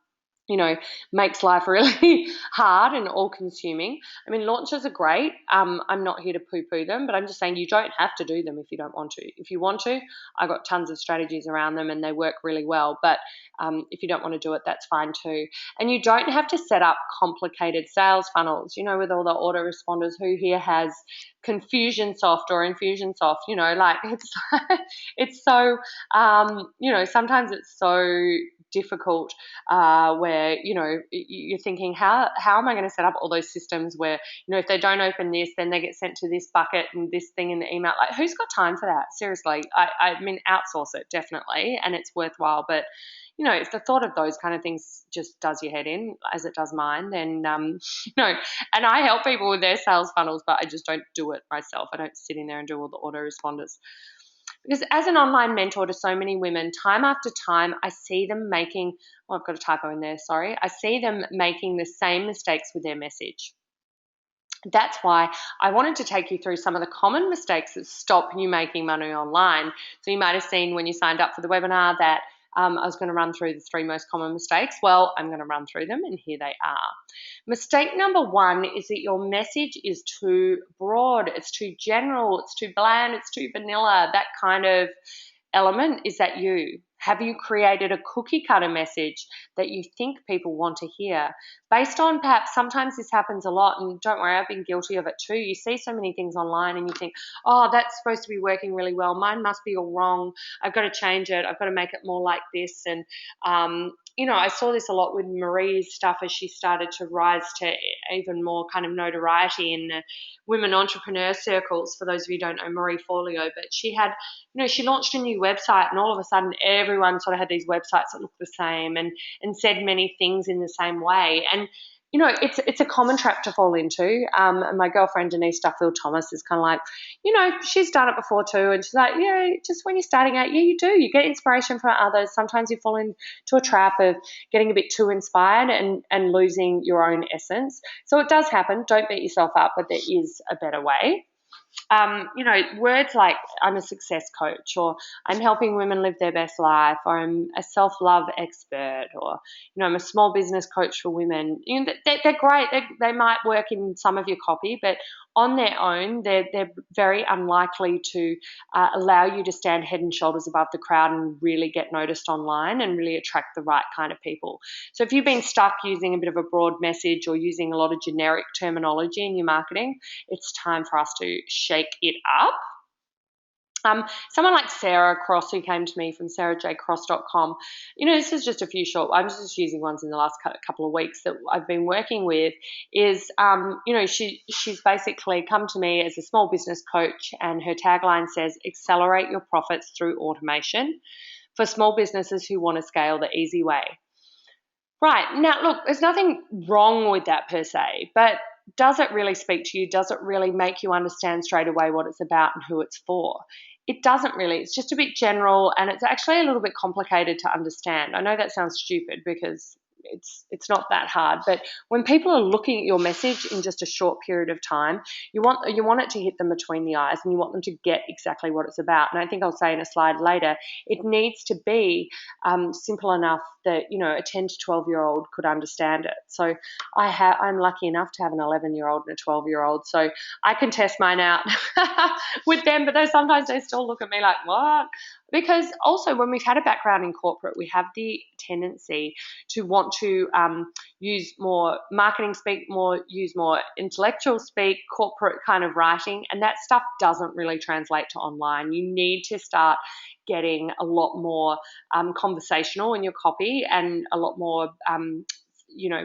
[SPEAKER 1] makes life really hard and all-consuming. I mean, launches are great. I'm not here to poo-poo them, but I'm just saying you don't have to do them if you don't want to. If you want to, I've got tons of strategies around them and they work really well. But if you don't want to do it, that's fine too. And you don't have to set up complicated sales funnels, with all the autoresponders. Who here has Confusionsoft or Infusionsoft? It's so, sometimes it's so difficult where you're thinking, how am I going to set up all those systems where if they don't open this, then they get sent to this bucket and this thing in the email. Like, who's got time for that? Seriously, I mean, outsource it definitely, and it's worthwhile. But if the thought of those kind of things just does your head in, as it does mine, then and I help people with their sales funnels, but I just don't do it myself. I don't sit in there and do all the autoresponders. Because as an online mentor to so many women, time after time, I see them making, I've got a typo in there, sorry. I see them making the same mistakes with their message. That's why I wanted to take you through some of the common mistakes that stop you making money online. So you might have seen when you signed up for the webinar that I was going to run through the 3 most common mistakes. Well, I'm going to run through them, and here they are. Mistake number 1 is that your message is too broad, it's too general, it's too bland, it's too vanilla. That kind of element, is that you? Have you created a cookie cutter message that you think people want to hear? Based on, perhaps sometimes this happens a lot, and don't worry, I've been guilty of it too. You see so many things online and you think, oh, that's supposed to be working really well. Mine must be all wrong. I've got to change it. I've got to make it more like this. And, I saw this a lot with Marie's stuff as she started to rise to even more kind of notoriety in the women entrepreneur circles. For those of you who don't know Marie Forleo, but she had, she launched a new website, and all of a sudden everyone sort of had these websites that looked the same and said many things in the same way. And it's a common trap to fall into. And my girlfriend Denise Duffield Thomas is kind of like, she's done it before too, and she's like, just when you're starting out, you do. You get inspiration from others. Sometimes you fall into a trap of getting a bit too inspired and losing your own essence. So it does happen. Don't beat yourself up, but there is a better way. Words like I'm a success coach, or I'm helping women live their best life, or I'm a self-love expert, or, I'm a small business coach for women. They're great. They might work in some of your copy, but on their own, they're very unlikely to allow you to stand head and shoulders above the crowd and really get noticed online and really attract the right kind of people. So if you've been stuck using a bit of a broad message or using a lot of generic terminology in your marketing, it's time for us to shake it up. Someone like Sarah Cross, who came to me from sarahjcross.com, this is just a few short, I'm just using ones in the last couple of weeks that I've been working with, is, she's basically come to me as a small business coach, and her tagline says, accelerate your profits through automation for small businesses who want to scale the easy way. Right. Now, look, there's nothing wrong with that per se, but does it really speak to you? Does it really make you understand straight away what it's about and who it's for? It doesn't really. It's just a bit general, and it's actually a little bit complicated to understand. I know that sounds stupid because it's not that hard, but when people are looking at your message in just a short period of time, you want it to hit them between the eyes, and you want them to get exactly what it's about. And I think I'll say in a slide later, it needs to be simple enough that a 10 to 12-year-old could understand it. So I'm lucky enough to have an 11-year-old and a 12-year-old, so I can test mine out with them, but sometimes they still look at me like, what? Because also, when we've had a background in corporate, we have the tendency to want to use more marketing speak, use more intellectual speak, corporate kind of writing, and that stuff doesn't really translate to online. You need to start getting a lot more conversational in your copy, and a lot more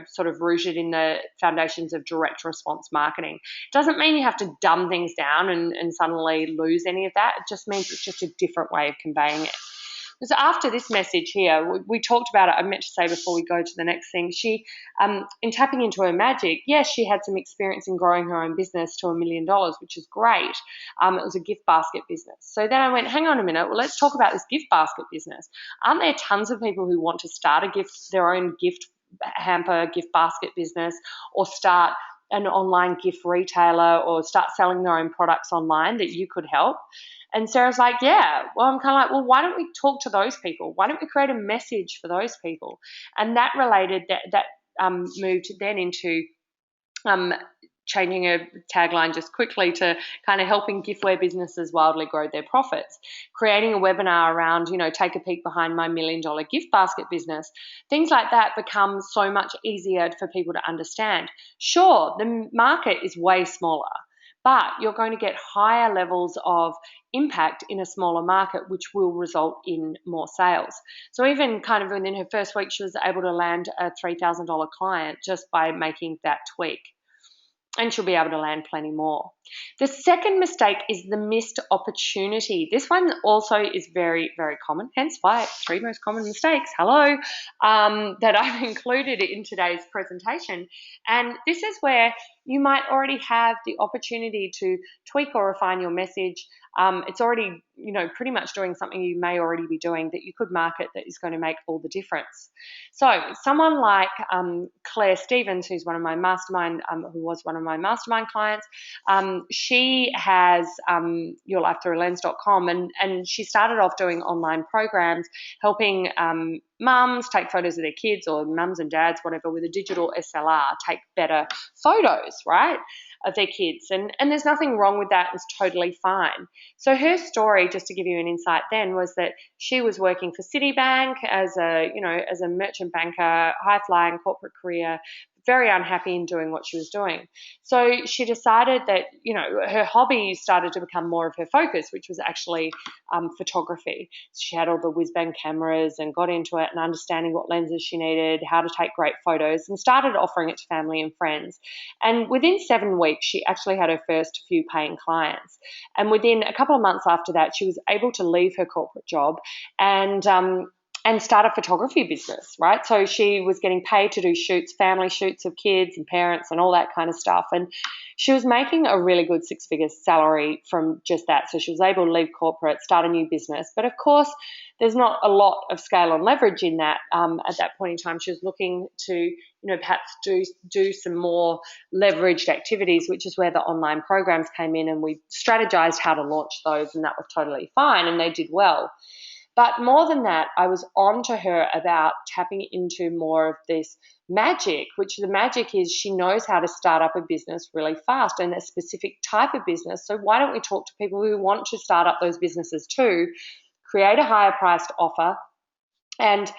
[SPEAKER 1] sort of rooted in the foundations of direct response marketing. Doesn't mean you have to dumb things down and suddenly lose any of that. It just means it's just a different way of conveying it. Because after this message here, we talked about it. I meant to say before we go to the next thing, she, in tapping into her magic, yes, she had some experience in growing her own business to $1 million, which is great. It was a gift basket business. So then I went, hang on a minute, well, let's talk about this gift basket business. Aren't there tons of people who want to start their own gift hamper, gift basket business, or start an online gift retailer, or start selling their own products online that you could help? And Sarah's like, yeah. Well, I'm kind of like, well, why don't we talk to those people? Why don't we create a message for those people? And that moved then into changing a tagline just quickly to kind of helping giftware businesses wildly grow their profits, creating a webinar around, take a peek behind my $1 million gift basket business. Things like that become so much easier for people to understand. Sure, the market is way smaller, but you're going to get higher levels of impact in a smaller market, which will result in more sales. So even kind of within her first week, she was able to land a $3,000 client just by making that tweak. And she'll be able to land plenty more. The second mistake is the missed opportunity. This one also is very, very common, hence why 3 most common mistakes, that I've included in today's presentation. And this is where you might already have the opportunity to tweak or refine your message. It's already, pretty much doing something you may already be doing that you could market that is going to make all the difference. So someone like Claire Stevens, who's one of my mastermind, who was one of my mastermind clients. She has yourlifethroughlens.com, and she started off doing online programs helping mums take photos of their kids, or mums and dads, whatever, with a digital SLR, take better photos, right, of their kids. And there's nothing wrong with that. It's totally fine. So her story, just to give you an insight then, was that she was working for Citibank as a merchant banker, high-flying corporate career, very unhappy in doing what she was doing. So she decided that, her hobby started to become more of her focus, which was actually photography. So she had all the whiz-bang cameras and got into it and understanding what lenses she needed, how to take great photos, and started offering it to family and friends. And within 7 weeks, she actually had her first few paying clients. And within a couple of months after that, she was able to leave her corporate job and start a photography business, right? So she was getting paid to do shoots, family shoots of kids and parents and all that kind of stuff. And she was making a really good 6-figure salary from just that. So she was able to leave corporate, start a new business. But of course, there's not a lot of scale and leverage in that. At that point in time, she was looking to, perhaps do some more leveraged activities, which is where the online programs came in, and we strategized how to launch those, and that was totally fine, and they did well. But more than that, I was on to her about tapping into more of this magic, which the magic is she knows how to start up a business really fast, and a specific type of business. So why don't we talk to people who want to start up those businesses too, create a higher priced offer, and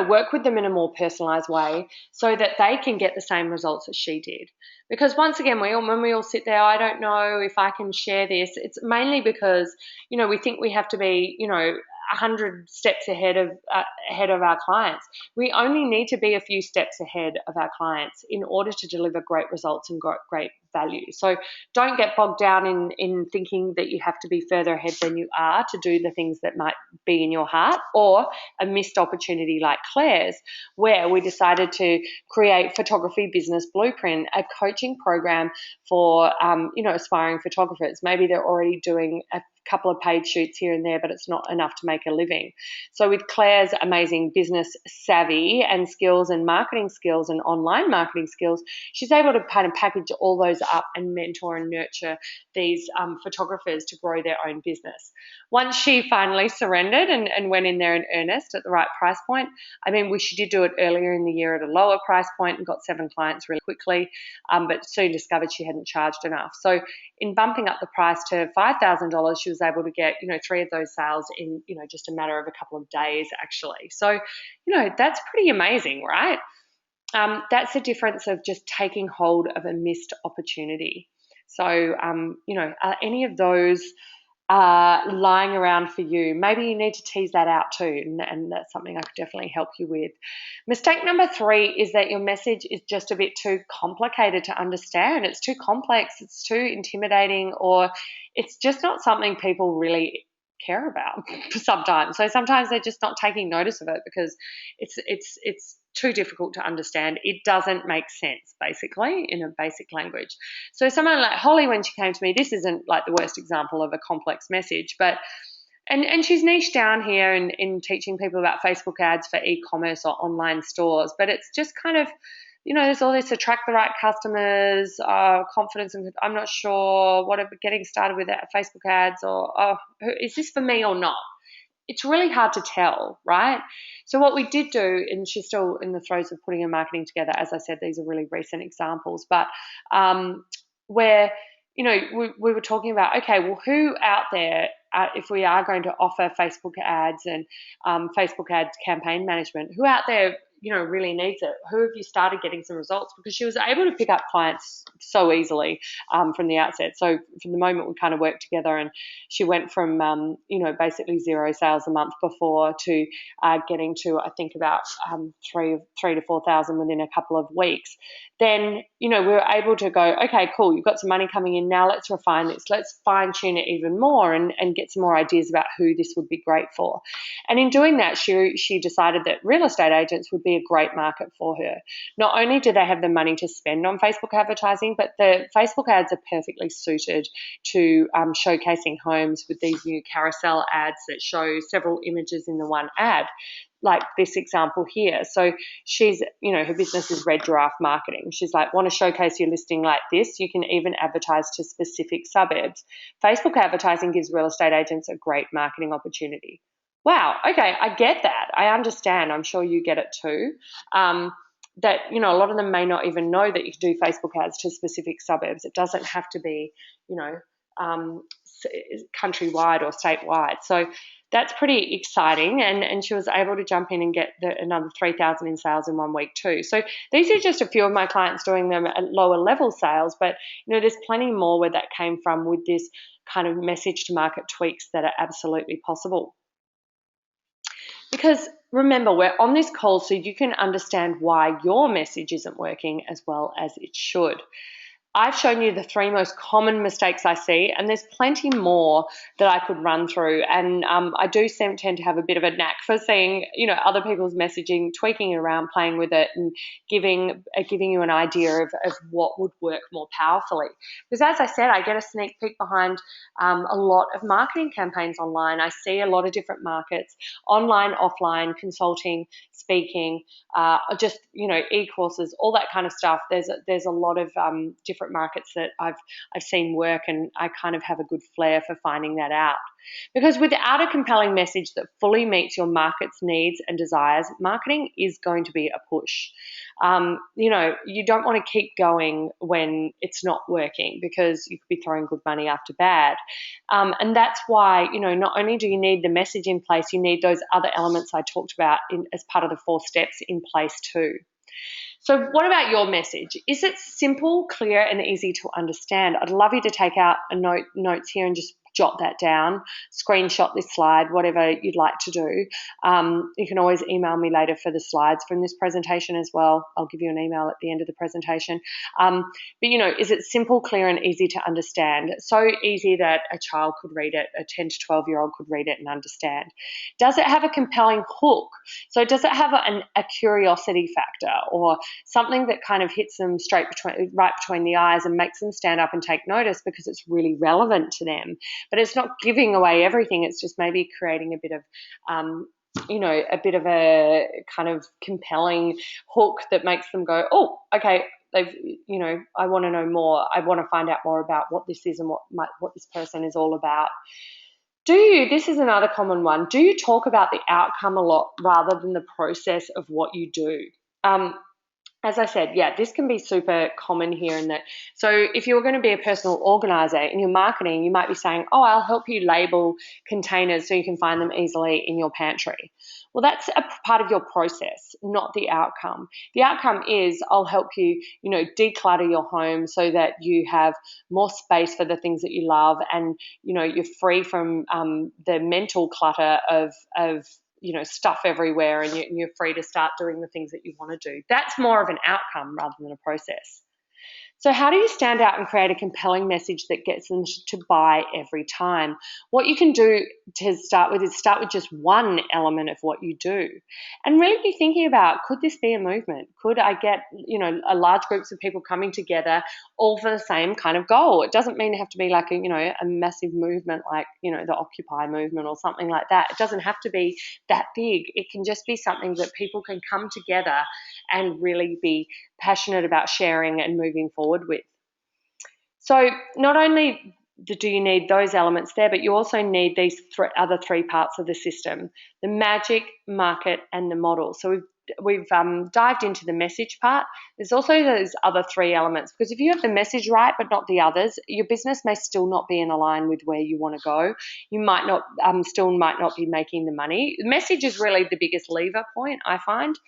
[SPEAKER 1] work with them in a more personalized way so that they can get the same results as she did. Because once again, when we all sit there, I don't know if I can share this. It's mainly because we think we have to be 100 steps ahead of our clients. We only need to be a few steps ahead of our clients in order to deliver great results and great value. So don't get bogged down in thinking that you have to be further ahead than you are to do the things that might be in your heart, or a missed opportunity like Claire's, where we decided to create Photography Business Blueprint, a coaching program for aspiring photographers. Maybe they're already doing a couple of paid shoots here and there, but it's not enough to make a living. So with Claire's amazing business savvy and skills and marketing skills and online marketing skills, she's able to kind of package all those up and mentor and nurture these photographers to grow their own business. Once she finally surrendered and went in there in earnest at the right price point, she did do it earlier in the year at a lower price point and got 7 clients really quickly, but soon discovered she hadn't charged enough. So in bumping up the price to $5,000, she was able to get 3 of those sales in just a matter of a couple of days actually. So that's pretty amazing, right? That's the difference of just taking hold of a missed opportunity. So are any of those lying around for you? Maybe you need to tease that out too, and that's something I could definitely help you with. Mistake number 3 is that your message is just a bit too complicated to understand. It's too complex, it's too intimidating, or it's just not something people really care about sometimes. So sometimes they're just not taking notice of it because it's too difficult to understand. It doesn't make sense, basically, in a basic language. So someone like Holly, when she came to me, this isn't like the worst example of a complex message, but and she's niched down here in teaching people about Facebook ads for e-commerce or online stores, but it's just kind of, there's all this attract the right customers, confidence, and I'm not sure what getting started with Facebook ads, or is this for me or not? It's really hard to tell, right? So what we did do, and she's still in the throes of putting her marketing together, as I said, these are really recent examples, but where, we were talking about, okay, well, who out there, if we are going to offer Facebook ads and Facebook ads campaign management, who out there really needs it? Who have you started getting some results? Because she was able to pick up clients so easily from the outset. So from the moment we kind of worked together, and she went from, basically 0 sales a month before to getting to, I think, about 3 to 4,000 within a couple of weeks. Then, we were able to go, okay, cool, you've got some money coming in now, let's refine this, let's fine tune it even more and get some more ideas about who this would be great for. And in doing that, she decided that real estate agents would be a great market for her. Not only do they have the money to spend on Facebook advertising, but the Facebook ads are perfectly suited to showcasing homes with these new carousel ads that show several images in the one ad. like this example here. So she's, her business is Red Giraffe Marketing. She's like, want to showcase your listing like this? You can even advertise to specific suburbs. Facebook advertising gives real estate agents a great marketing opportunity. Wow. Okay. I get that. I understand. I'm sure you get it too. That, a lot of them may not even know that you can do Facebook ads to specific suburbs. It doesn't have to be, countrywide or statewide. So that's pretty exciting. And she was able to jump in and get another 3,000 in sales in 1 week too. So these are just a few of my clients doing them at lower level sales, but there's plenty more where that came from with this kind of message to market tweaks that are absolutely possible. Because remember, we're on this call so you can understand why your message isn't working as well as it should. I've shown you the 3 most common mistakes I see, and there's plenty more that I could run through. And I do tend to have a bit of a knack for seeing, other people's messaging, tweaking it around, playing with it, and giving you an idea of what would work more powerfully. Because as I said, I get a sneak peek behind a lot of marketing campaigns online. I see a lot of different markets, online, offline, consulting, speaking, just e-courses, all that kind of stuff. There's a lot of different markets that I've seen work, and I kind of have a good flair for finding that out. Because without a compelling message that fully meets your market's needs and desires, marketing is going to be a push. You don't want to keep going when it's not working, because you could be throwing good money after bad. And that's why, not only do you need the message in place, you need those other elements I talked about as part of the 4 steps in place too. So what about your message? Is it simple, clear, and easy to understand? I'd love you to take out notes here and just jot that down, screenshot this slide, whatever you'd like to do. You can always email me later for the slides from this presentation as well. I'll give you an email at the end of the presentation. But, is it simple, clear, and easy to understand? So easy that a child could read it, a 10 to 12-year-old could read it and understand. Does it have a compelling hook? So does it have a curiosity factor, or something that kind of hits them right between the eyes and makes them stand up and take notice because it's really relevant to them? But it's not giving away everything. It's just maybe creating a bit of, a bit of a kind of compelling hook that makes them go, oh, okay, I want to know more. I want to find out more about what this is and what this person is all about. This is another common one. Do you talk about the outcome a lot rather than the process of what you do? As I said, this can be super common here in that. So if you're going to be a personal organizer in your marketing, you might be saying, oh, I'll help you label containers so you can find them easily in your pantry. Well, that's a part of your process, not the outcome. The outcome is I'll help you, declutter your home so that you have more space for the things that you love, and, you're free from the mental clutter of stuff everywhere, and you're free to start doing the things that you want to do. That's more of an outcome rather than a process. So how do you stand out and create a compelling message that gets them to buy every time? What you can do to start with is start with just one element of what you do, and really be thinking about, could this be a movement? Could I get, a large groups of people coming together all for the same kind of goal? It doesn't mean to have to be like a massive movement like, the Occupy movement or something like that. It doesn't have to be that big. It can just be something that people can come together and really be passionate about sharing and moving forward with. So not only do you need those elements there, but you also need these other 3 parts of the system: the magic, market, and the model. So we've dived into the message part. There's also those other 3 elements, because if you have the message right but not the others, your business may still not be in line with where you want to go. You might not be making the money. The message is really the biggest lever point, I find,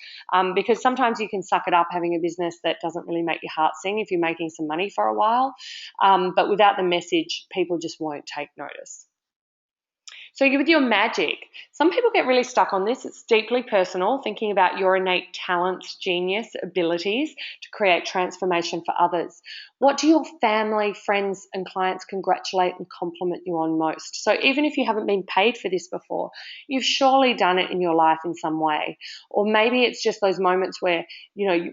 [SPEAKER 1] because sometimes you can suck it up having a business that doesn't really make your heart sing if you're making some money for a while. But without the message, people just won't take notice. So with your magic, some people get really stuck on this. It's deeply personal, thinking about your innate talents, genius, abilities to create transformation for others. What do your family, friends, and clients congratulate and compliment you on most? So, even if you haven't been paid for this before, you've surely done it in your life in some way. Or maybe it's just those moments where,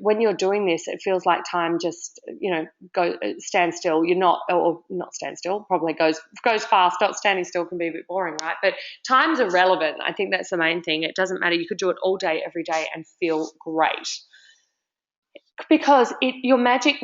[SPEAKER 1] when you're doing this, it feels like time just, stand still. You're not, or not stand still, probably goes fast. Not standing still can be a bit boring, right? But time's irrelevant. I think that's the main thing. It doesn't matter. You could do it all day, every day, and feel great, because your magic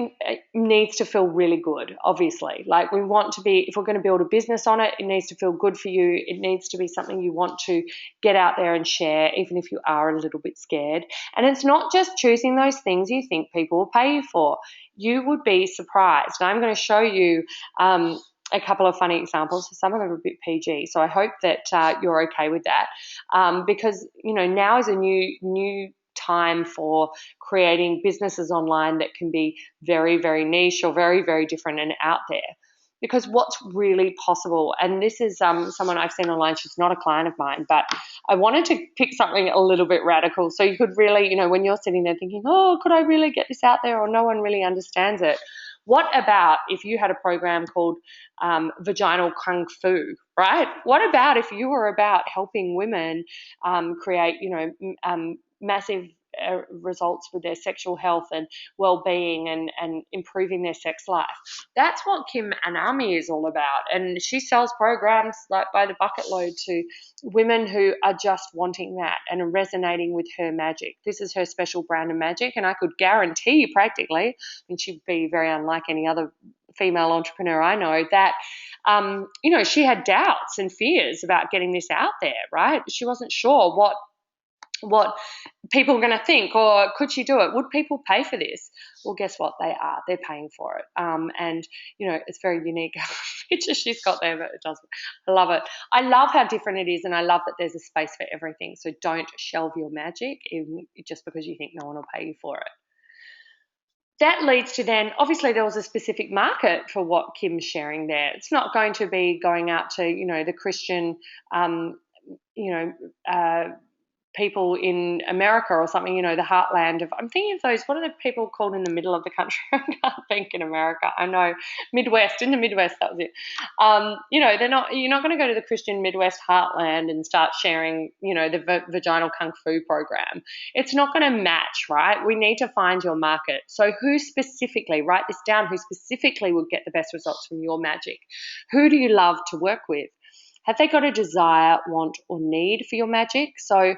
[SPEAKER 1] needs to feel really good. Obviously, like, we want to be, if we're going to build a business on it, it needs to feel good for you. It needs to be something you want to get out there and share, even if you are a little bit scared. And it's not just choosing those things you think people will pay you for. You would be surprised. And I'm going to show you a couple of funny examples. Some of them are a bit PG, so I hope that you're okay with that, because now is a new time for creating businesses online that can be very, very niche or very, very different and out there. Because what's really possible, and this is someone I've seen online, she's not a client of mine, but I wanted to pick something a little bit radical so you could really, when you're sitting there thinking, oh, could I really get this out there, or no one really understands it. What about if you had a program called Vaginal Kung Fu, right? What about if you were about helping women create, massive results with their sexual health and well-being, and improving their sex life? That's what Kim Anami is all about, and she sells programs like by the bucket load to women who are just wanting that and are resonating with her magic. This is her special brand of magic, and I could guarantee practically, and she'd be very unlike any other female entrepreneur I know, that she had doubts and fears about getting this out there, right? She wasn't sure what people were going to think, or could she do it? Would people pay for this? Well, guess what? They are. They're paying for it. And it's very unique picture she's got there, but it doesn't. I love it. I love how different it is, and I love that there's a space for everything. So don't shelve your magic just because you think no one will pay you for it. That leads to, then, obviously there was a specific market for what Kim's sharing there. It's not going to be going out to, the Christian, you know, uh, people in America or something, the heartland of, I'm thinking of those, what are the people called in the middle of the country? I can't think in America. I know, Midwest, in the Midwest, that was it. You're not going to go to the Christian Midwest heartland and start sharing, the vaginal kung fu program. It's not going to match, right? We need to find your market. So who specifically, write this down, who specifically would get the best results from your magic? Who do you love to work with? Have they got a desire, want, or need for your magic? So,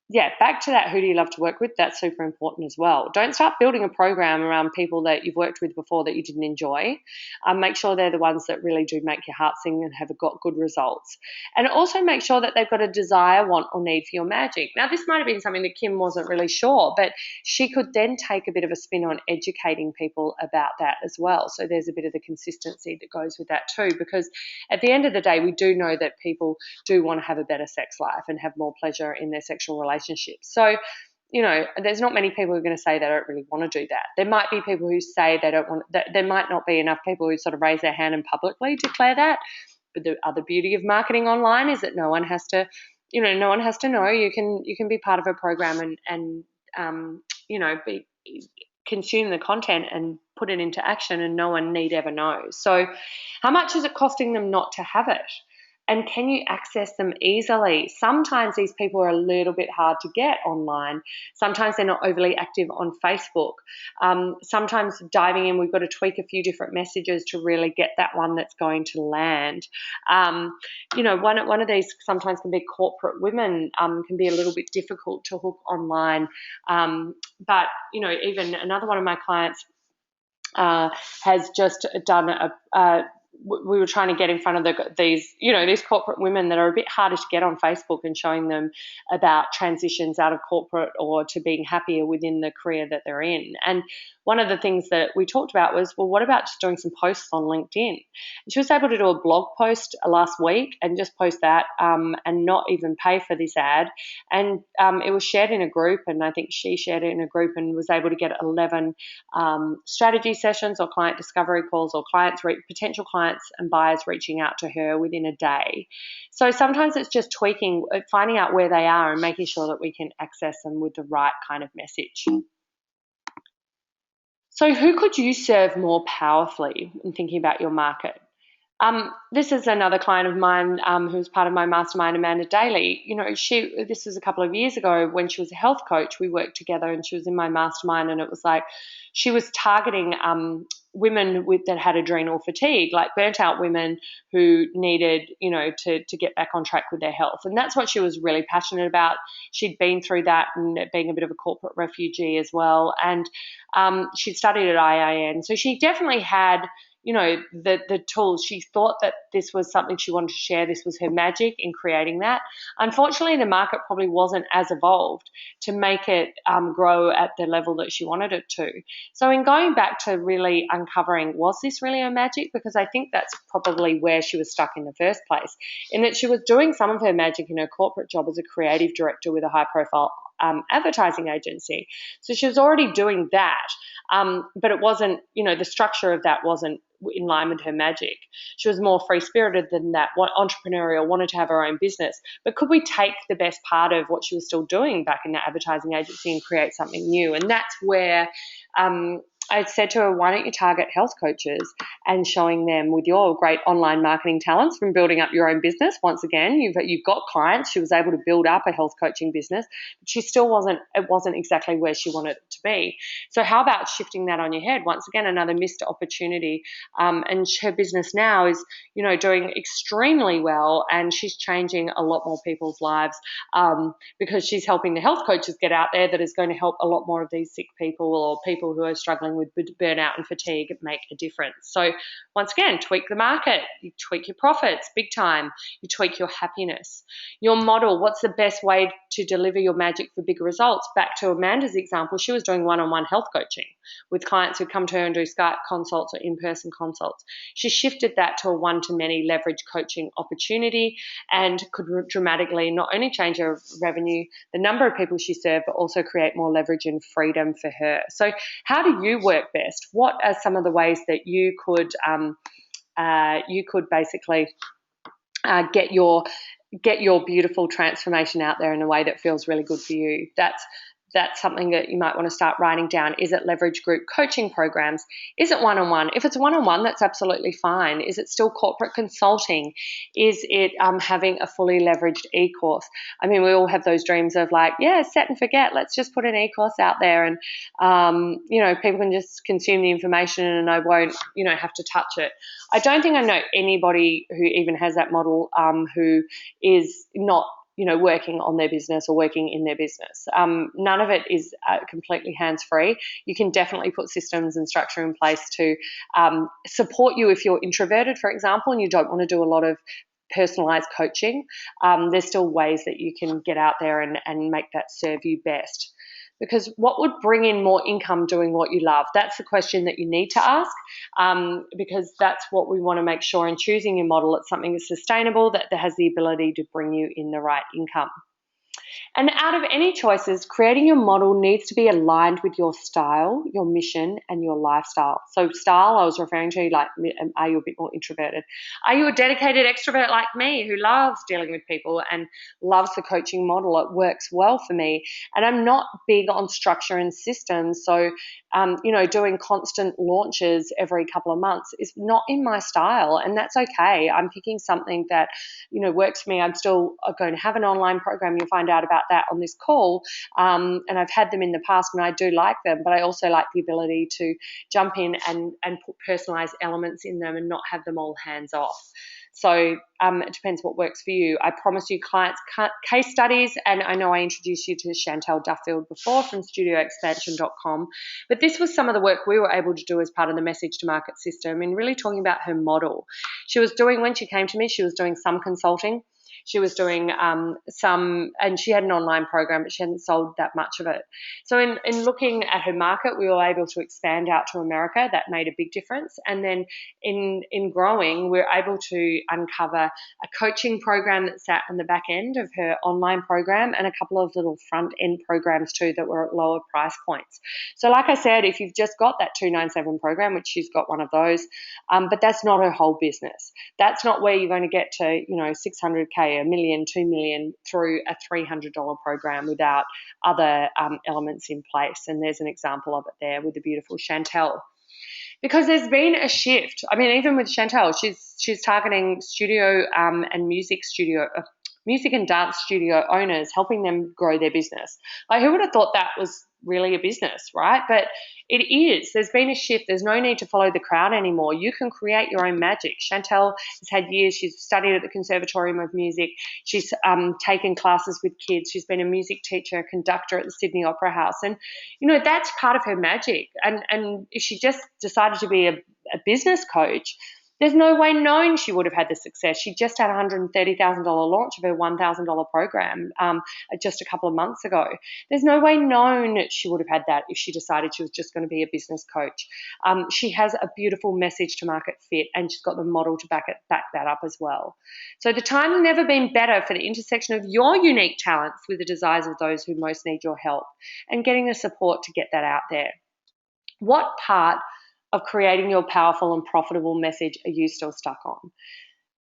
[SPEAKER 1] yeah, back to that, who do you love to work with? That's super important as well. Don't start building a program around people that you've worked with before that you didn't enjoy. Make sure they're the ones that really do make your heart sing and have got good results. And also make sure that they've got a desire, want, or need for your magic. Now, this might have been something that Kim wasn't really sure, but she could then take a bit of a spin on educating people about that as well. So there's a bit of the consistency that goes with that too, because at the end of the day, we do know that people do want to have a better sex life and have more pleasure in their sexual relationships. So, there's not many people who are going to say they don't really want to do that. There might be people who say they don't want that. There might not be enough people who sort of raise their hand and publicly declare that. But the other beauty of marketing online is that no one has to know. You can be part of a program and consume the content and put it into action, and no one need ever know. So how much is it costing them not to have it? And can you access them easily? Sometimes these people are a little bit hard to get online. Sometimes they're not overly active on Facebook. Sometimes diving in, we've got to tweak a few different messages to really get that one that's going to land. One of these sometimes can be corporate women, can be a little bit difficult to hook online. But even another one of my clients has just done we were trying to get in front of these corporate women that are a bit harder to get on Facebook, and showing them about transitions out of corporate or to being happier within the career that they're in. And one of the things that we talked about was, well, what about just doing some posts on LinkedIn? And she was able to do a blog post last week and just post that and not even pay for this ad. And it was shared in a group, and I think she shared it in a group and was able to get 11 strategy sessions or client discovery calls, or potential clients and buyers reaching out to her within a day. So sometimes it's just tweaking, finding out where they are and making sure that we can access them with the right kind of message. So who could you serve more powerfully in thinking about your market? This is another client of mine who was part of my mastermind, Amanda Daly. This was a couple of years ago when she was a health coach. We worked together and she was in my mastermind, and it was like she was targeting women that had adrenal fatigue, like burnt out women who needed, to get back on track with their health. And that's what she was really passionate about. She'd been through that and being a bit of a corporate refugee as well. And she studied at IIN. So she definitely had the tools. She thought that this was something she wanted to share. This was her magic in creating that. Unfortunately, the market probably wasn't as evolved to make it grow at the level that she wanted it to. So in going back to really uncovering, was this really her magic? Because I think that's probably where she was stuck in the first place, in that she was doing some of her magic in her corporate job as a creative director with a high profile advertising agency. So she was already doing that, but it wasn't, the structure of that wasn't in line with her magic. She was more free spirited than that, entrepreneurial, wanted to have her own business. But could we take the best part of what she was still doing back in that advertising agency and create something new? And that's where I said to her, why don't you target health coaches and showing them with your great online marketing talents from building up your own business. Once again, you've got clients. She was able to build up a health coaching business, but it wasn't exactly where she wanted it to be. So how about shifting that on your head? Once again, another missed opportunity. And her business now is, doing extremely well, and she's changing a lot more people's lives because she's helping the health coaches get out there that is going to help a lot more of these sick people or people who are struggling with burnout and fatigue make a difference. So once again, tweak the market, you tweak your profits big time, you tweak your happiness. Your model, what's the best way to deliver your magic for bigger results? Back to Amanda's example, she was doing one-on-one health coaching with clients who come to her and do Skype consults or in-person consults. She shifted that to a one-to-many leverage coaching opportunity and could dramatically not only change her revenue, the number of people she served, but also create more leverage and freedom for her. So how do you work best? What are some of the ways that you could basically get your beautiful transformation out there in a way that feels really good for you? That's something that you might want to start writing down. Is it leverage group coaching programs? Is it one-on-one? If it's one-on-one, that's absolutely fine. Is it still corporate consulting? Is it having a fully leveraged e-course? I mean, we all have those dreams of like, yeah, set and forget. Let's just put an e-course out there and, people can just consume the information and I won't, have to touch it. I don't think I know anybody who even has that model who is not working on their business or working in their business. None of it is completely hands-free. You can definitely put systems and structure in place to support you if you're introverted, for example, and you don't want to do a lot of personalized coaching. There's still ways that you can get out there and make that serve you best. Because what would bring in more income doing what you love? That's the question that you need to ask, because that's what we want to make sure in choosing your model. It's something that's sustainable, that has the ability to bring you in the right income. And out of any choices, creating your model needs to be aligned with your style, your mission, and your lifestyle. So style, I was referring to, like, are you a bit more introverted? Are you a dedicated extrovert like me who loves dealing with people and loves the coaching model? It works well for me. And I'm not big on structure and systems. So, doing constant launches every couple of months is not in my style. And that's okay. I'm picking something that, works for me. I'm still going to have an online program. You'll find out about that on this call, and I've had them in the past and I do like them, but I also like the ability to jump in and put personalized elements in them and not have them all hands off. So it depends what works for you. I promise you clients case studies, and I know I introduced you to Chantel Duffield before from studioexpansion.com, but this was some of the work we were able to do as part of the message to market system and really talking about her model. She was doing, when she came to me, she was doing some consulting. She was doing and she had an online program, but she hadn't sold that much of it. So in looking at her market, we were able to expand out to America. That made a big difference. And then in growing, we were able to uncover a coaching program that sat on the back end of her online program and a couple of little front end programs too that were at lower price points. So like I said, if you've just got that 297 program, which she's got one of those, but that's not her whole business. That's not where you're going to get to, 600K say $1 million, $2 million through a $300 program without other elements in place. And there's an example of it there with the beautiful Chantel. Because there's been a shift. I mean, even with Chantel, she's targeting studio and music and dance studio owners, helping them grow their business. Like, who would have thought that was really a business, right? But it is. There's been a shift. There's no need to follow the crowd anymore. You can create your own magic. Chantel has had years. She's studied at the Conservatorium of Music. She's taken classes with kids. She's been a music teacher, a conductor at the Sydney Opera House. And, that's part of her magic. And if she just decided to be a business coach, there's no way known she would have had the success. She just had a $130,000 launch of her $1,000 program just a couple of months ago. There's no way known she would have had that if she decided she was just going to be a business coach. She has a beautiful message to market fit, and she's got the model to back that up as well. So the time has never been better for the intersection of your unique talents with the desires of those who most need your help, and getting the support to get that out there. What part of creating your powerful and profitable message are you still stuck on?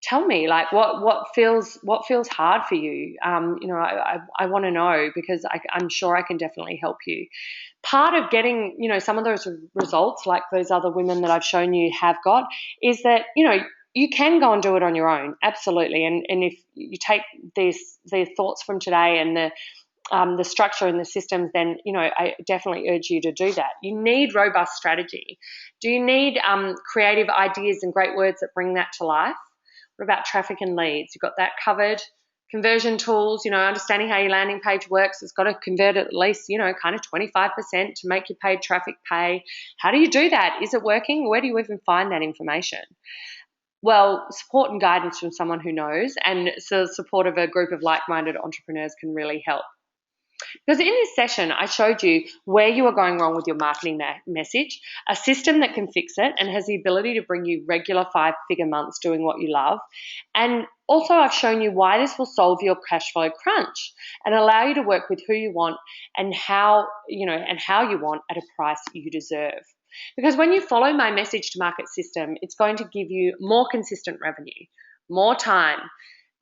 [SPEAKER 1] Tell me, like, what feels hard for you? I want to know, because I'm sure I can definitely help you. Part of getting, some of those results, like those other women that I've shown you have got, is that, you can go and do it on your own, absolutely. And if you take these thoughts from today and the structure and the systems, then, I definitely urge you to do that. You need robust strategy. Do you need creative ideas and great words that bring that to life? What about traffic and leads? You've got that covered. Conversion tools, understanding how your landing page works. It's got to convert at least, kind of 25% to make your paid traffic pay. How do you do that? Is it working? Where do you even find that information? Well, support and guidance from someone who knows, and so support of a group of like-minded entrepreneurs can really help. Because in this session, I showed you where you are going wrong with your marketing message, a system that can fix it and has the ability to bring you regular 5-figure months doing what you love. And also, I've shown you why this will solve your cash flow crunch and allow you to work with who you want and how you want at a price you deserve. Because when you follow my message to market system, it's going to give you more consistent revenue, more time.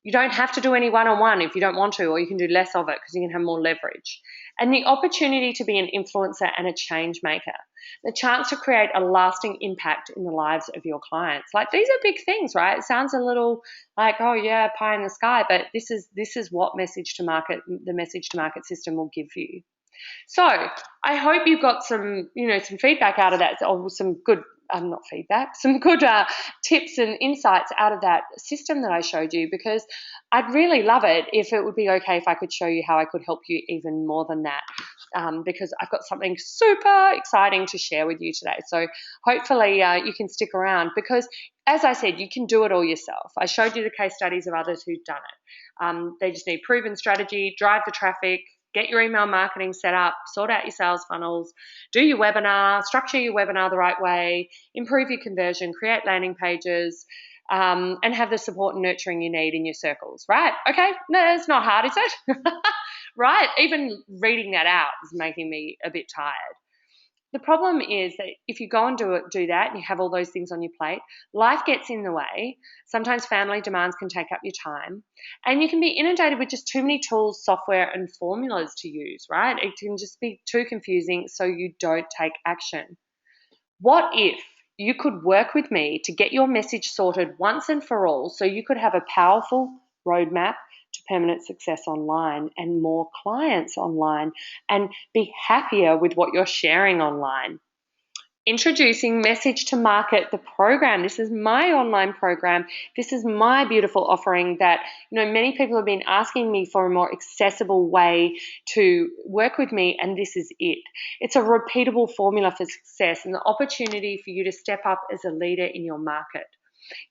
[SPEAKER 1] You don't have to do any one-on-one if you don't want to, or you can do less of it because you can have more leverage. And the opportunity to be an influencer and a change maker. The chance to create a lasting impact in the lives of your clients. Like, these are big things, right? It sounds a little like, oh yeah, pie in the sky, but this is what the message to market system will give you. So I hope you've got some feedback out of that, or some good tips and insights out of that system that I showed you, because I'd really love it if it would be okay if I could show you how I could help you even more than that, because I've got something super exciting to share with you today. So hopefully you can stick around, because as I said, you can do it all yourself. I showed you the case studies of others who've done it. They just need proven strategy, drive the traffic, get your email marketing set up, sort out your sales funnels, do your webinar, structure your webinar the right way, improve your conversion, create landing pages, and have the support and nurturing you need in your circles, right? Okay, no, it's not hard, is it? Right? Even reading that out is making me a bit tired. The problem is that if you go and do that and you have all those things on your plate, life gets in the way. Sometimes family demands can take up your time, and you can be inundated with just too many tools, software, and formulas to use, right? It can just be too confusing, so you don't take action. What if you could work with me to get your message sorted once and for all, so you could have a powerful roadmap to permanent success online and more clients online, and be happier with what you're sharing online? Introducing Message to Market, the program. This is my online program. This is my beautiful offering that, many people have been asking me for a more accessible way to work with me, and this is it. It's a repeatable formula for success and the opportunity for you to step up as a leader in your market.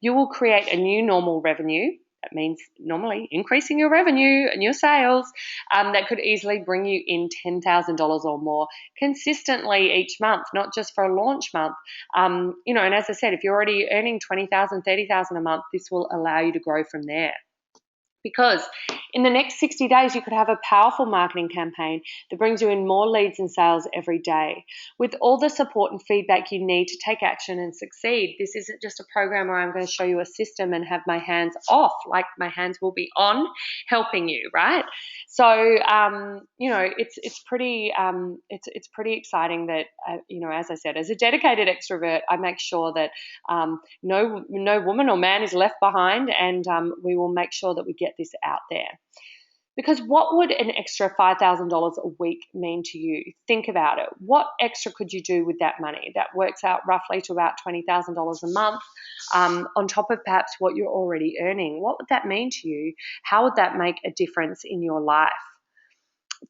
[SPEAKER 1] You will create a new normal revenue. That means normally increasing your revenue and your sales, that could easily bring you in $10,000 or more consistently each month, not just for a launch month. And as I said, if you're already earning $20,000, $30,000 a month, this will allow you to grow from there. Because in the next 60 days, you could have a powerful marketing campaign that brings you in more leads and sales every day with all the support and feedback you need to take action and succeed. This isn't just a program where I'm going to show you a system and have my hands off, like my hands will be on helping you, right? So, it's pretty it's pretty exciting that as I said, as a dedicated extrovert, I make sure that no woman or man is left behind, and we will make sure that we get this out there. Because what would an extra $5,000 a week mean to you? Think about it. What extra could you do with that money? That works out roughly to about $20,000 a month, on top of perhaps what you're already earning. What would that mean to you? How would that make a difference in your life?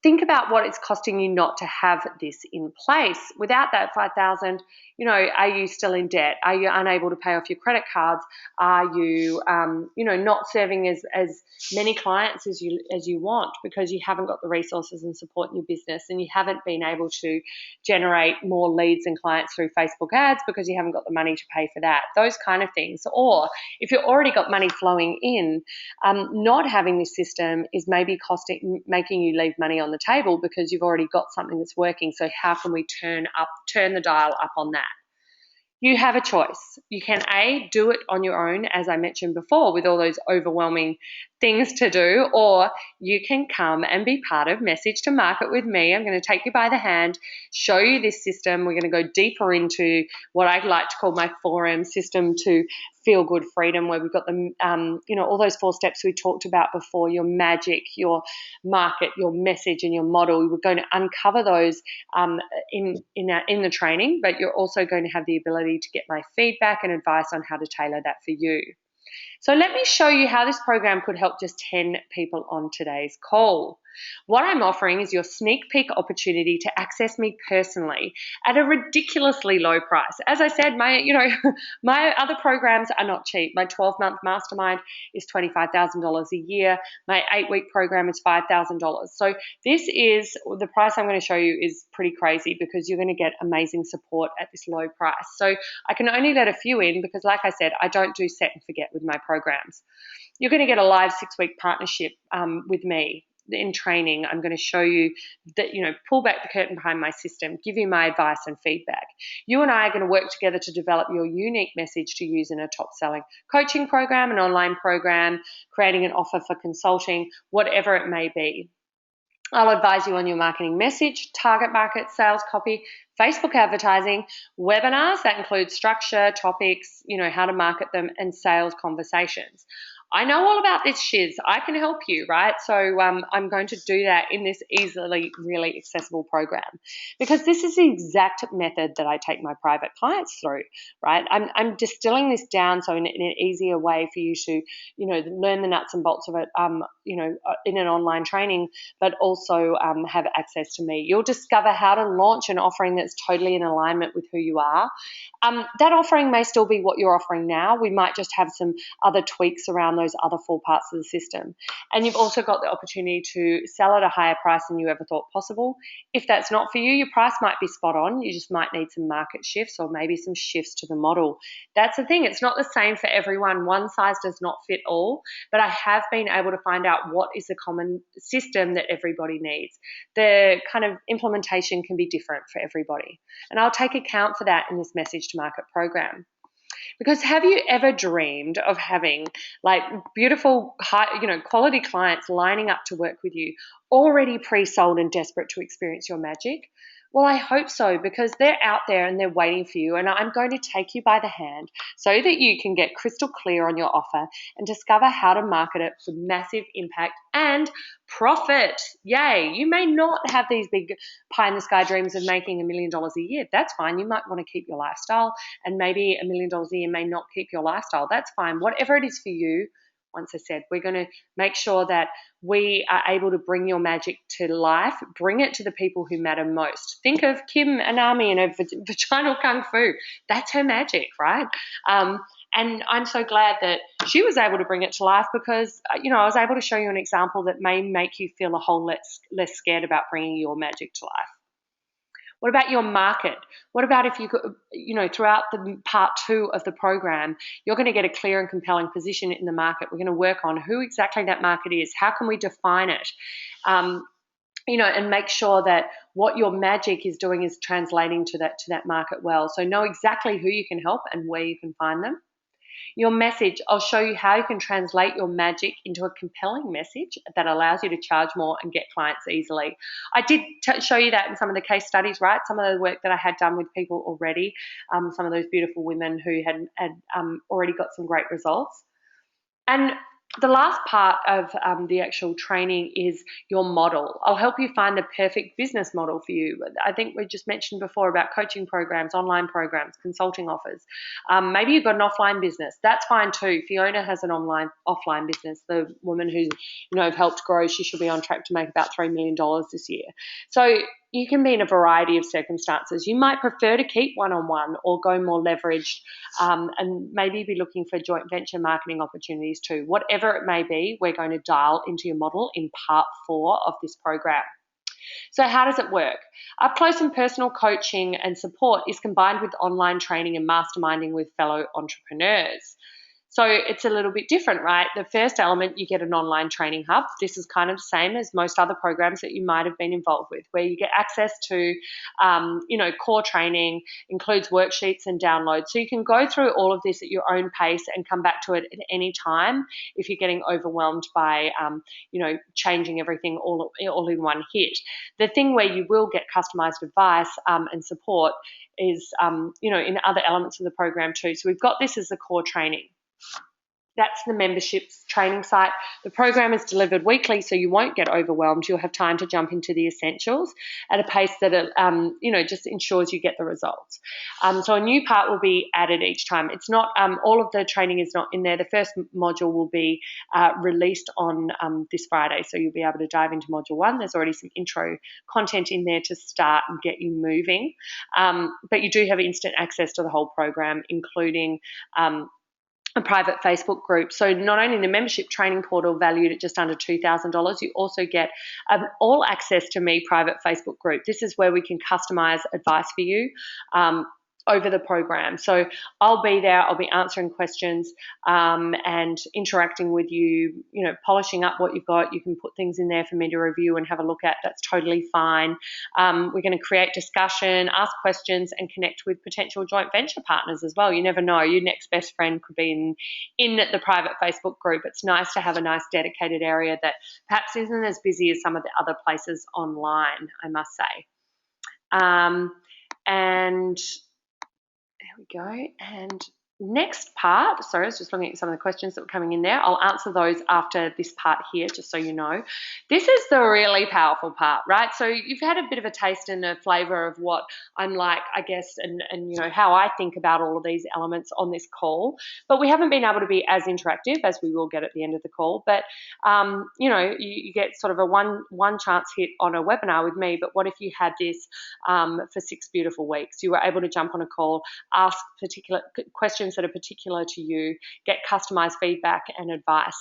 [SPEAKER 1] Think about what it's costing you not to have this in place. Without that 5,000, are you still in debt? Are you unable to pay off your credit cards? Are you, not serving as many clients as you want because you haven't got the resources and support in your business, and you haven't been able to generate more leads and clients through Facebook ads because you haven't got the money to pay for that? Those kind of things. Or if you've already got money flowing in, not having this system is maybe making you leave money on the table because you've already got something that's working. So how can we turn the dial up on that? You have a choice. You can do it on your own, as I mentioned before, with all those overwhelming things to do, or you can come and be part of Message to Market with me. I'm going to take you by the hand, show you this system. We're going to go deeper into what I like to call my 4M system to feel good freedom, where we've got all those 4 steps we talked about before: your magic, your market, your message, and your model. We're going to uncover those in the training, but you're also going to have the ability to get my feedback and advice on how to tailor that for you. So let me show you how this program could help just 10 people on today's call. What I'm offering is your sneak peek opportunity to access me personally at a ridiculously low price. As I said, my other programs are not cheap. My 12-month mastermind is $25,000 a year. My 8-week program is $5,000. So the price I'm going to show you is pretty crazy because you're going to get amazing support at this low price. So I can only let a few in because, like I said, I don't do set and forget with my programs. You're going to get a live 6-week partnership with me in training. I'm going to show you that, pull back the curtain behind my system, give you my advice and feedback. You and I are going to work together to develop your unique message to use in a top-selling coaching program, an online program, creating an offer for consulting, whatever it may be. I'll advise you on your marketing message, target market, sales copy, Facebook advertising, webinars that include structure, topics, how to market them, and sales conversations. I know all about this shiz. I can help you, right? So I'm going to do that in this easily, really accessible program, because this is the exact method that I take my private clients through, right? I'm distilling this down so in an easier way for you to, learn the nuts and bolts of it, in an online training, but also have access to me. You'll discover how to launch an offering that's totally in alignment with who you are. That offering may still be what you're offering now. We might just have some other tweaks around those other 4 parts of the system. And you've also got the opportunity to sell at a higher price than you ever thought possible. If that's not for you, your price might be spot on. You just might need some market shifts or maybe some shifts to the model. That's the thing. It's not the same for everyone. One size does not fit all, but I have been able to find out what is the common system that everybody needs. The kind of implementation can be different for everybody. And I'll take account for that in this Message to Market program. Because have you ever dreamed of having like beautiful, quality clients lining up to work with you, already pre-sold and desperate to experience your magic? Well, I hope so, because they're out there and they're waiting for you. And I'm going to take you by the hand so that you can get crystal clear on your offer and discover how to market it for massive impact and profit. Yay. You may not have these big pie in the sky dreams of making $1 million a year. That's fine. You might want to keep your lifestyle, and maybe $1 million a year may not keep your lifestyle. That's fine. Whatever it is for you. Once I said, we're going to make sure that we are able to bring your magic to life, bring it to the people who matter most. Think of Kim Anami and her vaginal kung fu. That's her magic, right? And I'm so glad that she was able to bring it to life because, I was able to show you an example that may make you feel a whole less scared about bringing your magic to life. What about your market? What about if you could, throughout the part 2 of the program, you're going to get a clear and compelling position in the market. We're going to work on who exactly that market is. How can we define it? And make sure that what your magic is doing is translating to that market well. So know exactly who you can help and where you can find them. Your message, I'll show you how you can translate your magic into a compelling message that allows you to charge more and get clients easily. I did show you that in some of the case studies, right? Some of the work that I had done with people already, some of those beautiful women who had already got some great results. And the last part of the actual training is your model. I'll help you find the perfect business model for you. I think we just mentioned before about coaching programs, online programs, consulting offers. Maybe you've got an offline business. That's fine too. Fiona has an offline business. The woman who I've helped grow, she should be on track to make about $3 million this year. So you can be in a variety of circumstances. You might prefer to keep one-on-one or go more leveraged, and maybe be looking for joint venture marketing opportunities too. Whatever it may be, we're going to dial into your model in part 4 of this program. So how does it work? Up close and personal coaching and support is combined with online training and masterminding with fellow entrepreneurs. So it's a little bit different, right? The first element, you get an online training hub. This is kind of the same as most other programs that you might have been involved with, where you get access to, core training, includes worksheets and downloads. So you can go through all of this at your own pace and come back to it at any time if you're getting overwhelmed by, changing everything all in one hit. The thing where you will get customized advice and support is, in other elements of the program too. So we've got this as the core training. That's the memberships training site. The program is delivered weekly, so you won't get overwhelmed. You'll have time to jump into the essentials at a pace that just ensures you get the results. So a new part will be added each time. It's not all of the training is not in there. The first module will be released on this Friday, so you'll be able to dive into module 1. There's already some intro content in there to start and get you moving, but you do have instant access to the whole program, including a private Facebook group. So not only the membership training portal valued at just under $2,000, you also get all access to me private Facebook group. This is where we can customize advice for you over the program. So I'll be there, I'll be answering questions and interacting with you, polishing up what you've got. You can put things in there for me to review and have a look at. That's totally fine. We're going to create discussion, ask questions, and connect with potential joint venture partners as well. You never know. Your next best friend could be in the private Facebook group. It's nice to have a nice dedicated area that perhaps isn't as busy as some of the other places online, I must say. And there we go. And next part, sorry, I was just looking at some of the questions that were coming in there. I'll answer those after this part here, just so you know. This is the really powerful part, right? So you've had a bit of a taste and a flavour of what I'm like, I guess, and how I think about all of these elements on this call. But we haven't been able to be as interactive as we will get at the end of the call. But, you get sort of a one chance hit on a webinar with me. But what if you had this for 6 beautiful weeks? You were able to jump on a call, ask particular questions that are particular to you, get customized feedback and advice.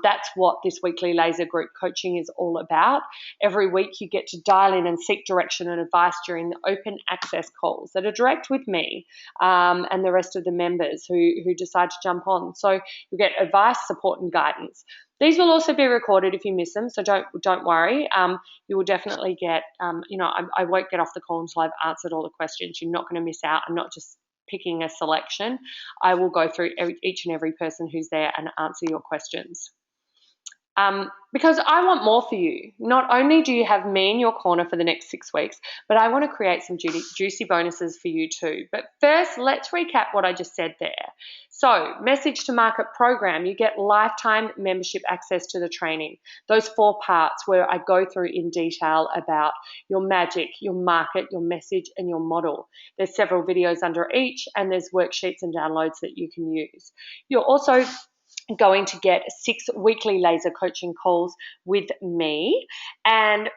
[SPEAKER 1] That's what this weekly laser group coaching is all about. Every week you get to dial in and seek direction and advice during the open access calls that are direct with me and the rest of the members who decide to jump on. So you get advice, support and guidance. These will also be recorded if you miss them, so don't worry. You will definitely get, I won't get off the call until I've answered all the questions. You're not going to miss out. I'm not just picking a selection. I will go through each and every person who's there and answer your questions. Because I want more for you. Not only do you have me in your corner for the next 6 weeks, but I want to create some juicy bonuses for you too. But first, let's recap what I just said there. So, message to market program, you get lifetime membership access to the training. Those 4 parts where I go through in detail about your magic, your market, your message, and your model. There's several videos under each, and there's worksheets and downloads that you can use. You're also going to get 6 weekly laser coaching calls with me and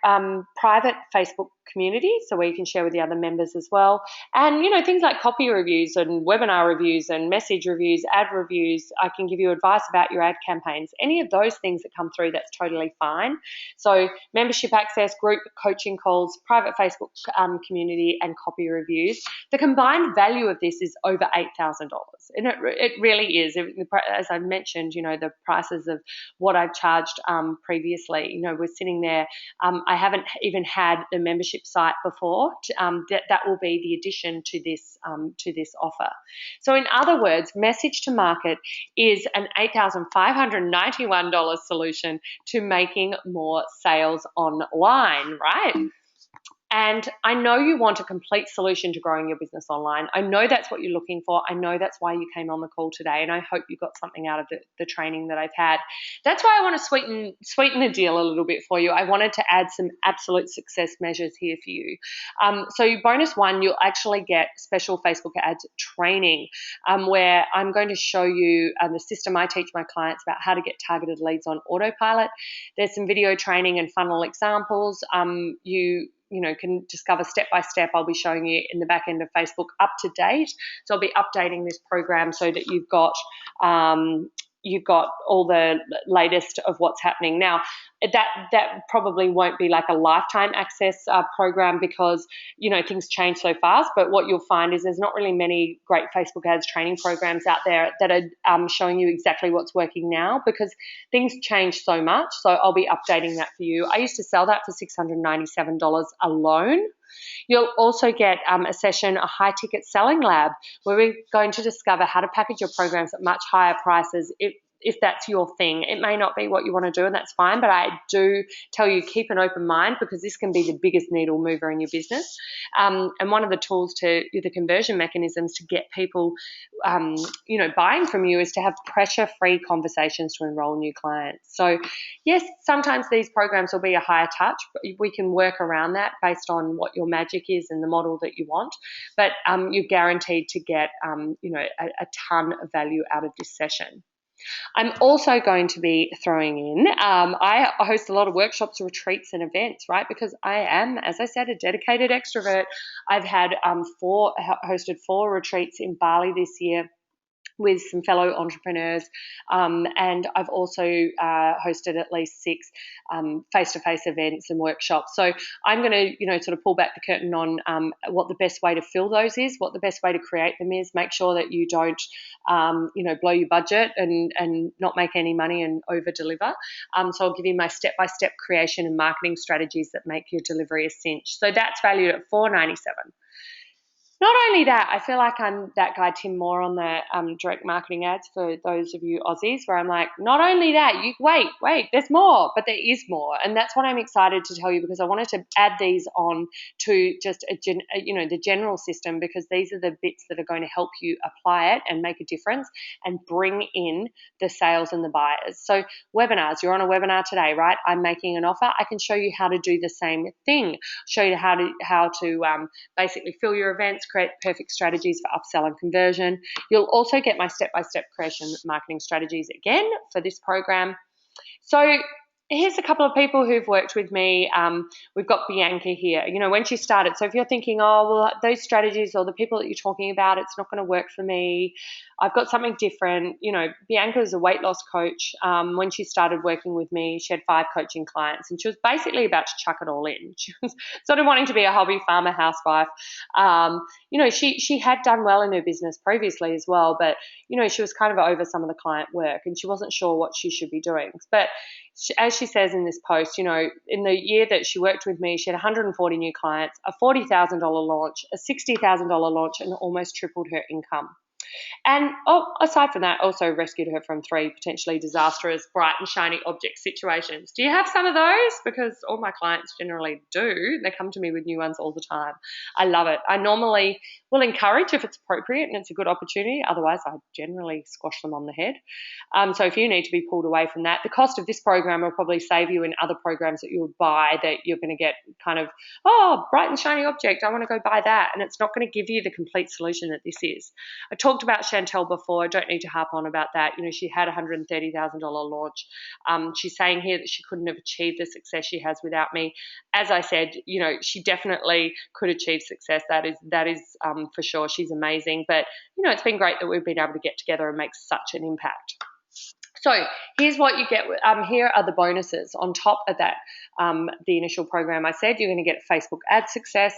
[SPEAKER 1] private Facebook community, so where you can share with the other members as well. And, things like copy reviews and webinar reviews and message reviews, ad reviews. I can give you advice about your ad campaigns. Any of those things that come through, that's totally fine. So membership access, group coaching calls, private Facebook community, and copy reviews. The combined value of this is over $8,000. And it really is. As I mentioned, the prices of what I've charged previously, we're sitting there. I haven't even had the membership site before. That will be the addition to this offer. So in other words, message to market is an $8,591 solution to making more sales online, right? And I know you want a complete solution to growing your business online. I know that's what you're looking for. I know that's why you came on the call today, and I hope you got something out of the training that I've had. That's why I want to sweeten the deal a little bit for you. I wanted to add some absolute success measures here for you. So bonus one, you'll actually get special Facebook ads training where I'm going to show you the system I teach my clients about how to get targeted leads on autopilot. There's some video training and funnel examples. You can discover step-by-step. I'll be showing you in the back end of Facebook up to date. So I'll be updating this program so that you've got all the latest of what's happening. Now, that probably won't be like a lifetime access program because, things change so fast. But what you'll find is there's not really many great Facebook ads training programs out there that are showing you exactly what's working now because things change so much. So I'll be updating that for you. I used to sell that for $697 alone. You'll also get a session, a high-ticket selling lab, where we're going to discover how to package your programs at much higher prices if that's your thing. It may not be what you want to do, and that's fine, but I do tell you, keep an open mind because this can be the biggest needle mover in your business. And one of the tools to the conversion mechanisms to get people, buying from you is to have pressure-free conversations to enroll new clients. So, yes, sometimes these programs will be a higher touch, but we can work around that based on what your magic is and the model that you want. But you're guaranteed to get, a ton of value out of this session. I'm also going to be throwing in, I host a lot of workshops, retreats, and events, right? Because I am, as I said, a dedicated extrovert. I've had hosted 4 retreats in Bali this year with some fellow entrepreneurs, and I've also hosted at least 6 face-to-face events and workshops. So I'm going to, sort of pull back the curtain on what the best way to fill those is, what the best way to create them is. Make sure that you don't, blow your budget and not make any money and over-deliver. So I'll give you my step-by-step creation and marketing strategies that make your delivery a cinch. So that's valued at $497. Not only that, I feel like I'm that guy Tim Moore on the direct marketing ads for those of you Aussies, where I'm like, not only that, you wait, there's more, but there is more, and that's what I'm excited to tell you because I wanted to add these on to just the general system because these are the bits that are going to help you apply it and make a difference and bring in the sales and the buyers. So webinars, you're on a webinar today, right? I'm making an offer. I can show you how to do the same thing. Show you how to basically fill your events, create perfect strategies for upsell and conversion. You'll also get my step-by-step creation marketing strategies again for this program. So here's a couple of people who've worked with me. We've got Bianca here. When she started, so if you're thinking, oh, well, those strategies or the people that you're talking about, it's not going to work for me, I've got something different. Bianca is a weight loss coach. When she started working with me, she had 5 coaching clients and she was basically about to chuck it all in. She was sort of wanting to be a hobby farmer housewife. She had done well in her business previously as well, but, she was kind of over some of the client work and she wasn't sure what she should be doing. But as she says in this post, in the year that she worked with me, she had 140 new clients, a $40,000 launch, a $60,000 launch, and almost tripled her income. And aside from that, also rescued her from 3 potentially disastrous, bright and shiny object situations. Do you have some of those? Because all my clients generally do. They come to me with new ones all the time. I love it. I normally will encourage if it's appropriate and it's a good opportunity. Otherwise, I generally squash them on the head. So if you need to be pulled away from that, the cost of this program will probably save you in other programs that you would buy that you're going to get kind of, bright and shiny object, I want to go buy that. And it's not going to give you the complete solution that this is. I talked talked about Chantel before. I don't need to harp on about that. She had a $130,000 launch. She's saying here that she couldn't have achieved the success she has without me. As I said, she definitely could achieve success. That is for sure. She's amazing. But, it's been great that we've been able to get together and make such an impact. So here's what you get. Here are the bonuses on top of that. The initial program I said, you're going to get Facebook ad success,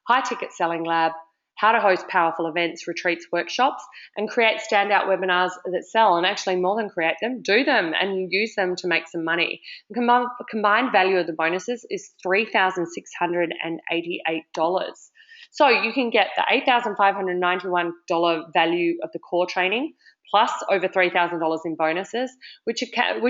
[SPEAKER 1] high ticket selling lab, how to host powerful events, retreats, workshops, and create standout webinars that sell. And actually, more than create them, do them and use them to make some money. The combined value of the bonuses is $3,688. So you can get the $8,591 value of the core training, plus over $3,000 in bonuses, which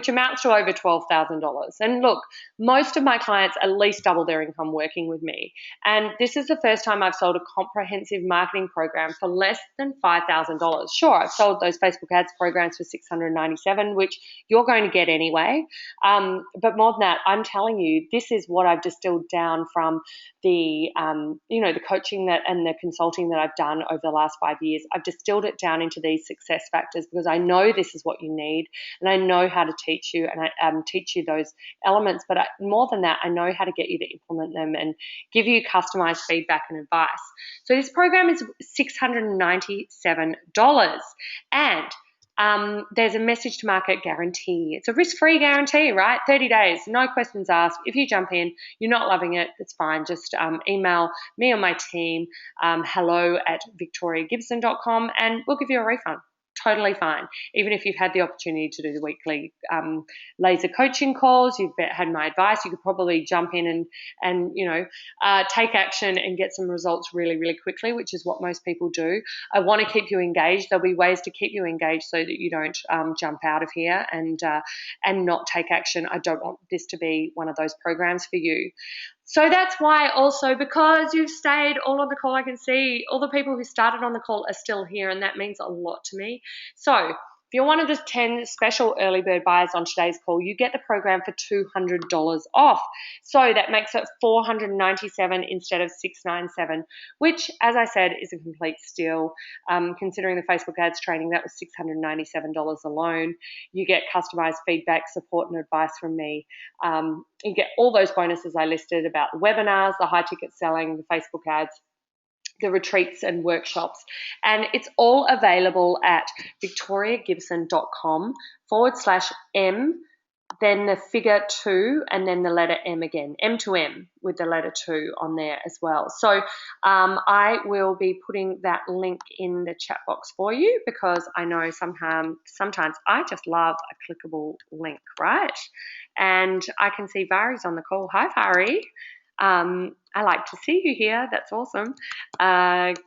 [SPEAKER 1] amounts to over $12,000. And look, most of my clients at least double their income working with me. And this is the first time I've sold a comprehensive marketing program for less than $5,000. Sure, I've sold those Facebook ads programs for $697, which you're going to get anyway. But more than that, I'm telling you, this is what I've distilled down from the coaching and the consulting that I've done over the last 5 years. I've distilled it down into these success factors because I know this is what you need, and I know how to teach you, and I teach you those elements. But more than that, I know how to get you to implement them and give you customized feedback and advice. So this program is $697, and there's a message to market guarantee. It's a risk-free guarantee, right? 30 days, no questions asked. If you jump in, you're not loving it, it's fine. Just email me or my team, hello@victoriagibson.com, and we'll give you a refund. Totally fine. Even if you've had the opportunity to do the weekly laser coaching calls, you've had my advice, you could probably jump in and take action and get some results really, really quickly, which is what most people do. I want to keep you engaged. There'll be ways to keep you engaged so that you don't jump out of here and not take action. I don't want this to be one of those programs for you. So that's why also, because you've stayed all on the call, I can see all the people who started on the call are still here, and that means a lot to me. So if you're one of the 10 special early bird buyers on today's call, you get the program for $200 off. So that makes it $497 instead of $697, which, as I said, is a complete steal. Considering the Facebook ads training, that was $697 alone. You get customized feedback, support, and advice from me. You get all those bonuses I listed about the webinars, the high ticket selling, the Facebook ads, the retreats and workshops. And it's all available at victoriagibson.com/M, then the figure 2, and then the letter M again, M2M with the letter 2 on there as well. So I will be putting that link in the chat box for you, because I know sometimes I just love a clickable link, right? And I can see Vari's on the call. Hi, Vari. I like to see you here. That's awesome.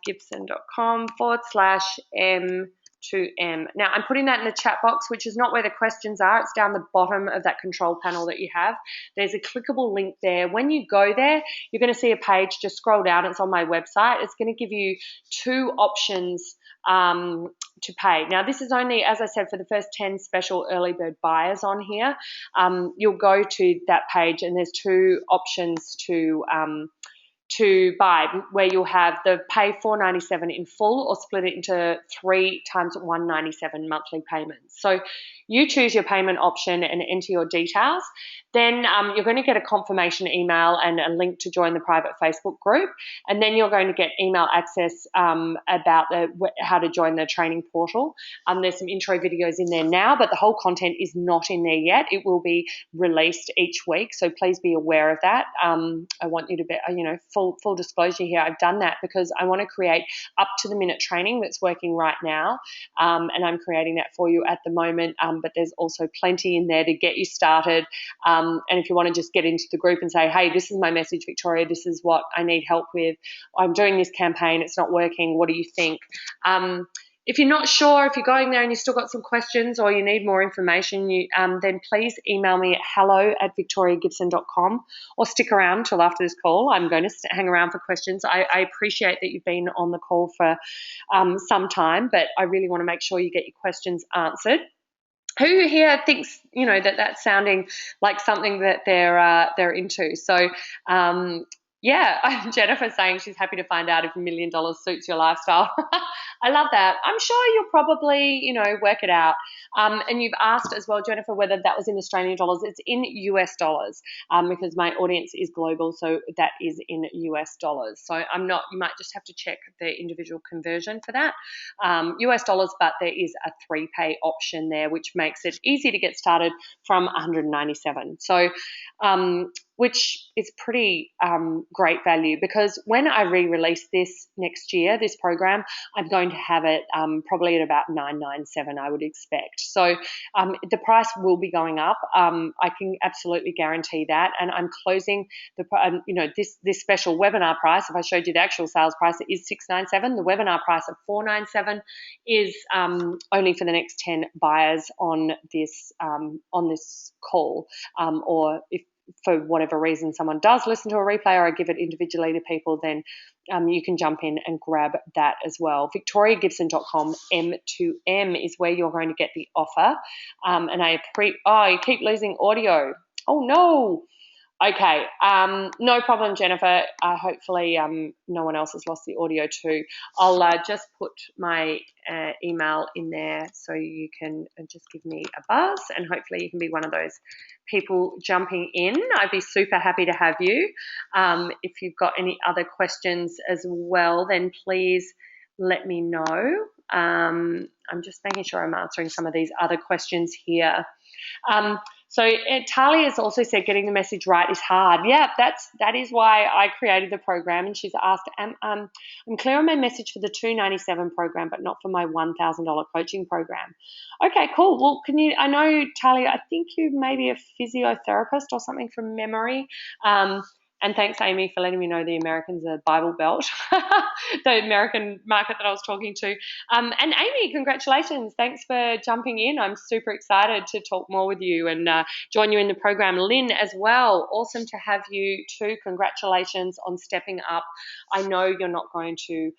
[SPEAKER 1] Gibson.com/M2M. Now, I'm putting that in the chat box, which is not where the questions are. It's down the bottom of that control panel that you have. There's a clickable link there. When you go there, you're going to see a page. Just scroll down. It's on my website. It's going to give you 2 options to pay. Now, this is only, as I said, for the first 10 special early bird buyers on here. You'll go to that page, and there's 2 options to buy, where you'll have the pay $497 in full, or split it into 3 times $197 monthly payments. So you choose your payment option and enter your details. Then you're going to get a confirmation email and a link to join the private Facebook group. And then you're going to get email access about how to join the training portal. There's some intro videos in there now, but the whole content is not in there yet. It will be released each week, so please be aware of that. I want you to be, full disclosure here, I've done that because I want to create up-to-the-minute training that's working right now, and I'm creating that for you at the moment, but there's also plenty in there to get you started. And if you want to just get into the group and say, hey, this is my message, Victoria, this is what I need help with, I'm doing this campaign, it's not working, what do you think? If you're not sure, if you're going there and you've still got some questions or you need more information, then please email me at hello@victoriagibson.com, or stick around till after this call. I'm going to hang around for questions. I appreciate that you've been on the call for some time, but I really want to make sure you get your questions answered. Who here thinks, that's sounding like something that they're into? So, yeah, Jennifer saying she's happy to find out if $1 million suits your lifestyle. I love that. I'm sure you'll probably, work it out. And you've asked as well, Jennifer, whether that was in Australian dollars. It's in US dollars because my audience is global, so that is in US dollars. So I'm not, you might just have to check the individual conversion for that. US dollars, but there is a 3-pay option there, which makes it easy to get started from 197. So, which is pretty great value, because when I re-release this next year, this program, I'm going to have it probably at about 997, I would expect. So the price will be going up. I can absolutely guarantee that. And I'm closing this special webinar price. If I showed you the actual sales price, it is 697. The webinar price of 497 is only for the next 10 buyers on this call, or if for whatever reason someone does listen to a replay or I give it individually to people, then you can jump in and grab that as well. VictoriaGibson.com M2M is where you're going to get the offer. You keep losing audio. Oh no. Okay, no problem, Jennifer. Hopefully no one else has lost the audio too. I'll just put my email in there so you can just give me a buzz, and hopefully you can be one of those people jumping in. I'd be super happy to have you. If you've got any other questions as well, then please let me know. I'm just making sure I'm answering some of these other questions here. So Talia has also said getting the message right is hard. Yeah, that is why I created the program. And she's asked, I'm clear on my message for the $297 program, but not for my $1,000 coaching program. Okay, cool. Well, I know, Talia, I think you may be a physiotherapist or something from memory. And thanks, Amy, for letting me know the Americans are Bible Belt, the American market that I was talking to. And Amy, congratulations. Thanks for jumping in. I'm super excited to talk more with you and join you in the program. Lynn as well. Awesome to have you too. Congratulations on stepping up. I know you're not going to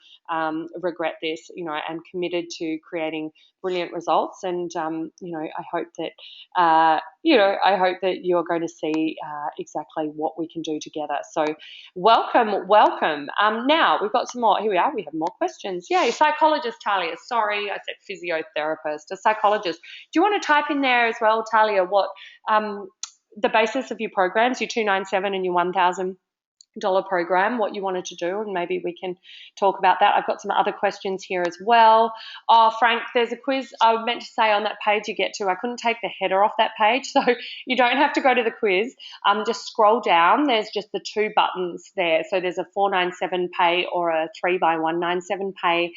[SPEAKER 1] regret this. I'm committed to creating brilliant results, and I hope that you're going to see exactly what we can do together. So welcome. Now we've got some more. Here we are. We have more questions. Yay. Psychologist Talia. Sorry, I said physiotherapist. A psychologist. Do you want to type in there as well, Talia, what the basis of your programs, your 297 and your $1,000 program, what you wanted to do, and maybe we can talk about that. I've got some other questions here as well. Oh, Frank, there's a quiz I meant to say on that page you get to. I couldn't take the header off that page, so you don't have to go to the quiz. Just scroll down. There's just the 2 buttons there. So there's a 497 pay or a 3x197 pay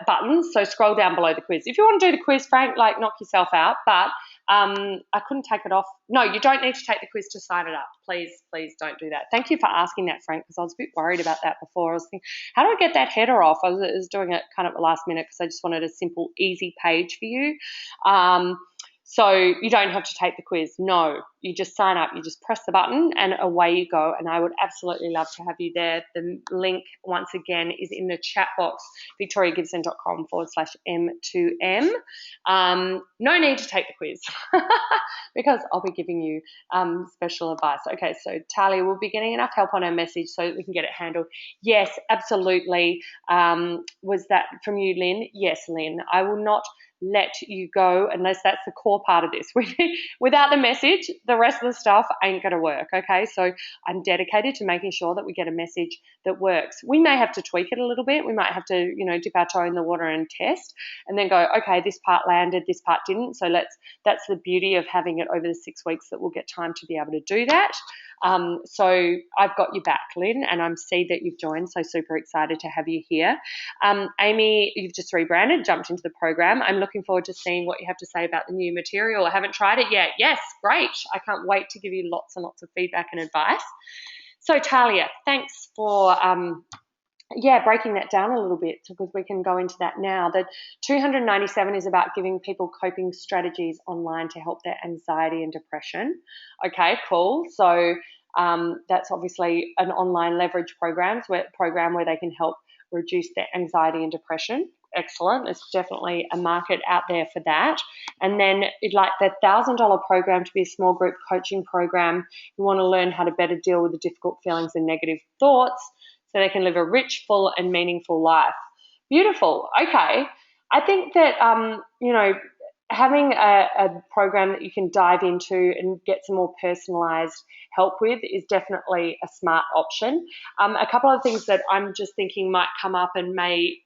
[SPEAKER 1] buttons. So scroll down below the quiz. If you want to do the quiz, Frank, knock yourself out, but I couldn't take it off. No, you don't need to take the quiz to sign it up. Please don't do that. Thank you for asking that, Frank, because I was a bit worried about that before. I was thinking, how do I get that header off? I was doing it kind of at the last minute because I just wanted a simple, easy page for you. So you don't have to take the quiz. No, you just sign up. You just press the button and away you go. And I would absolutely love to have you there. The link, once again, is in the chat box, victoriagibson.com/M2M. No need to take the quiz because I'll be giving you special advice. Okay, so Talia will be getting enough help on her message so that we can get it handled. Yes, absolutely. Was that from you, Lynn? Yes, Lynn. I will not let you go unless that's the core part of this. Without the message, the rest of the stuff ain't going to work, okay? So I'm dedicated to making sure that we get a message that works. We may have to tweak it a little bit. We might have to, dip our toe in the water and test and then go, okay, this part landed, this part didn't. So that's the beauty of having it over the 6 weeks, that we'll get time to be able to do that. So I've got your back, Lynn, and I'm see that you've joined, so super excited to have you here. Amy, you've just rebranded, jumped into the program. I'm looking forward to seeing what you have to say about the new material. I haven't tried it yet. Yes, great. I can't wait to give you lots and lots of feedback and advice. So Talia, thanks for breaking that down a little bit, because we can go into that now. The 297 is about giving people coping strategies online to help their anxiety and depression. Okay, cool. So that's obviously an online leverage program where they can help reduce their anxiety and depression. Excellent. There's definitely a market out there for that. And then the $1,000 program to be a small group coaching program. You want to learn how to better deal with the difficult feelings and negative thoughts so they can live a rich, full, and meaningful life. Beautiful. Okay. I think that, having a program that you can dive into and get some more personalized help with is definitely a smart option. A couple of things that I'm just thinking might come up and may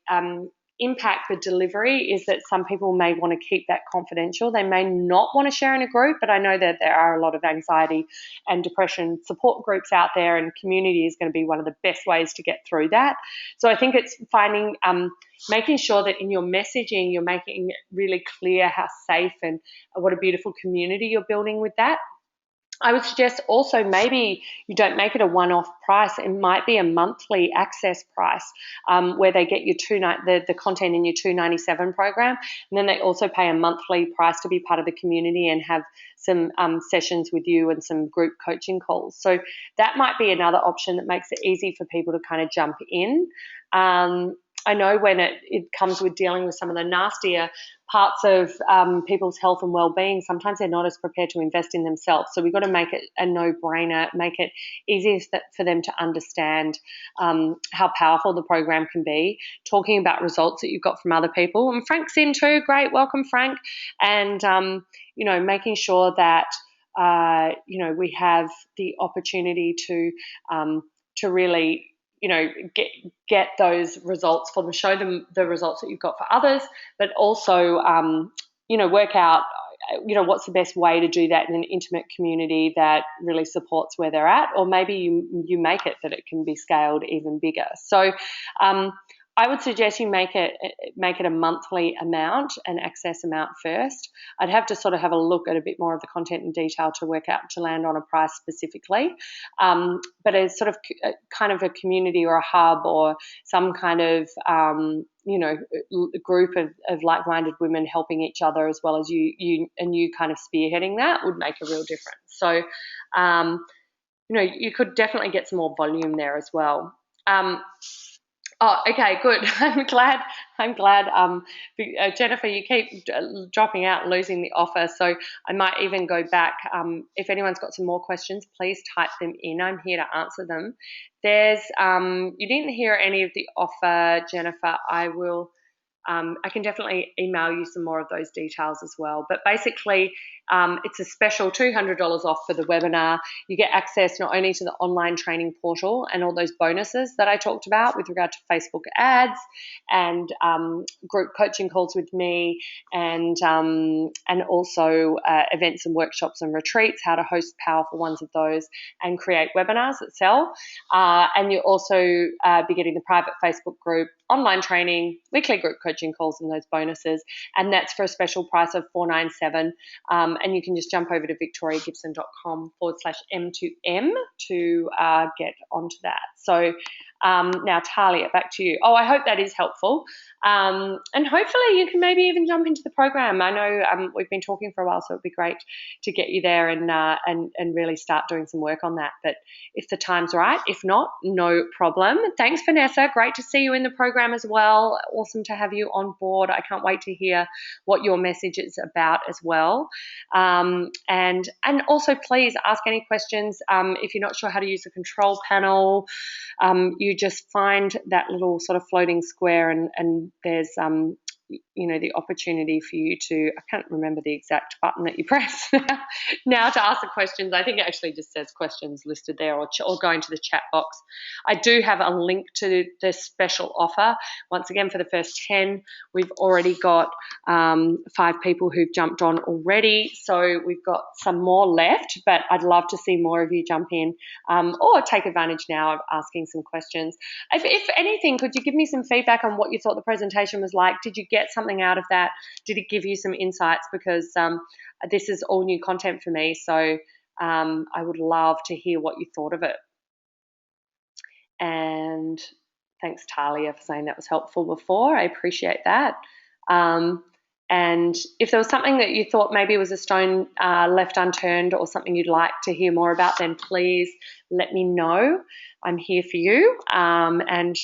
[SPEAKER 1] impact the delivery is that some people may want to keep that confidential. They may not want to share in a group, but I know that there are a lot of anxiety and depression support groups out there, and community is going to be one of the best ways to get through that. So I think it's finding, making sure that in your messaging, you're making it really clear how safe and what a beautiful community you're building with that. I would suggest also maybe you don't make it a one-off price. It might be a monthly access price, where they get your the content in your $297 program, and then they also pay a monthly price to be part of the community and have some sessions with you and some group coaching calls. So that might be another option that makes it easy for people to kind of jump in. I know when it comes with dealing with some of the nastier parts of people's health and well-being, sometimes they're not as prepared to invest in themselves. So we've got to make it a no-brainer, make it easier for them to understand how powerful the program can be, talking about results that you've got from other people. And Frank's in too. Great. Welcome, Frank. And, making sure that, we have the opportunity to really get those results for them, show them the results that you've got for others, but also work out what's the best way to do that in an intimate community that really supports where they're at, or maybe you make it that it can be scaled even bigger. So I would suggest you make it a monthly amount, an access amount first. I'd have to sort of have a look at a bit more of the content in detail to work out, to land on a price specifically. But as sort of kind of a community or a hub or some kind of group of like-minded women helping each other, as well as you kind of spearheading that, would make a real difference. So you could definitely get some more volume there as well. Oh, okay, good. I'm glad. Jennifer, you keep dropping out and losing the offer, so I might even go back. If anyone's got some more questions, please type them in. I'm here to answer them. There's, you didn't hear any of the offer, Jennifer. I can definitely email you some more of those details as well. But basically, it's a special $200 off for the webinar. You get access not only to the online training portal and all those bonuses that I talked about with regard to Facebook ads and group coaching calls with me, and also events and workshops and retreats, how to host powerful ones of those and create webinars that sell. And you'll also be getting the private Facebook group, online training, weekly group coaching calls, and those bonuses. And that's for a special price of $497. And you can just jump over to victoriagibson.com/M2M to get onto that. So now, Talia, back to you. Oh, I hope that is helpful. And hopefully you can maybe even jump into the program. I know we've been talking for a while, so it'd be great to get you there and really start doing some work on that. But if the time's right, if not, no problem. Thanks, Vanessa. Great to see you in the program as well. Awesome to have you on board. I can't wait to hear what your message is about as well. And also, please ask any questions. If you're not sure how to use the control panel, you just find that little sort of floating square, and there's the opportunity for you to, I can't remember the exact button that you press now to ask the questions. I think it actually just says questions listed there, or go into the chat box. I do have a link to the special offer. Once again, for the first 10, we've already got 5 people who've jumped on already. So we've got some more left, but I'd love to see more of you jump in or take advantage now of asking some questions. If anything, could you give me some feedback on what you thought the presentation was like? Did you get something out of that? Did it give you some insights? Because this is all new content for me, so I would love to hear what you thought of it. And thanks, Talia, for saying that was helpful before. I appreciate that. And if there was something that you thought maybe was a stone left unturned, or something you'd like to hear more about, then please let me know. I'm here for you, and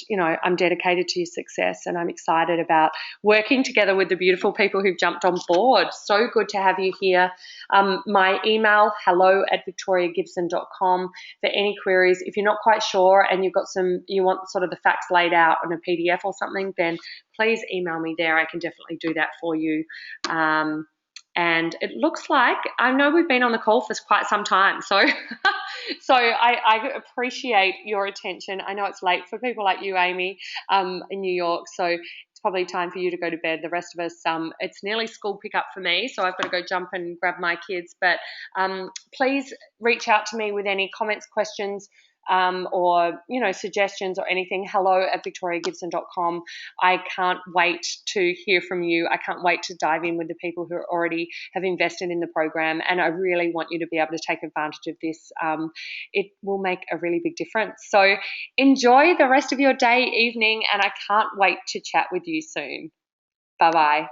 [SPEAKER 1] I'm dedicated to your success, and I'm excited about working together with the beautiful people who've jumped on board. So good to have you here. My email, hello@victoriagibson.com, for any queries. If you're not quite sure and you want sort of the facts laid out on a PDF or something, then please email me there. I can definitely do that for you. And it looks like, I know we've been on the call for quite some time, so I appreciate your attention. I know it's late for people like you, Amy, in New York, so it's probably time for you to go to bed. The rest of us, it's nearly school pickup for me, so I've got to go jump and grab my kids. But please reach out to me with any comments, questions, or suggestions or anything. hello@victoriagibson.com. I can't wait to hear from you. I can't wait to dive in with the people who already have invested in the program, and I really want you to be able to take advantage of this. It will make a really big difference. So enjoy the rest of your day, evening, and I can't wait to chat with you soon. Bye bye.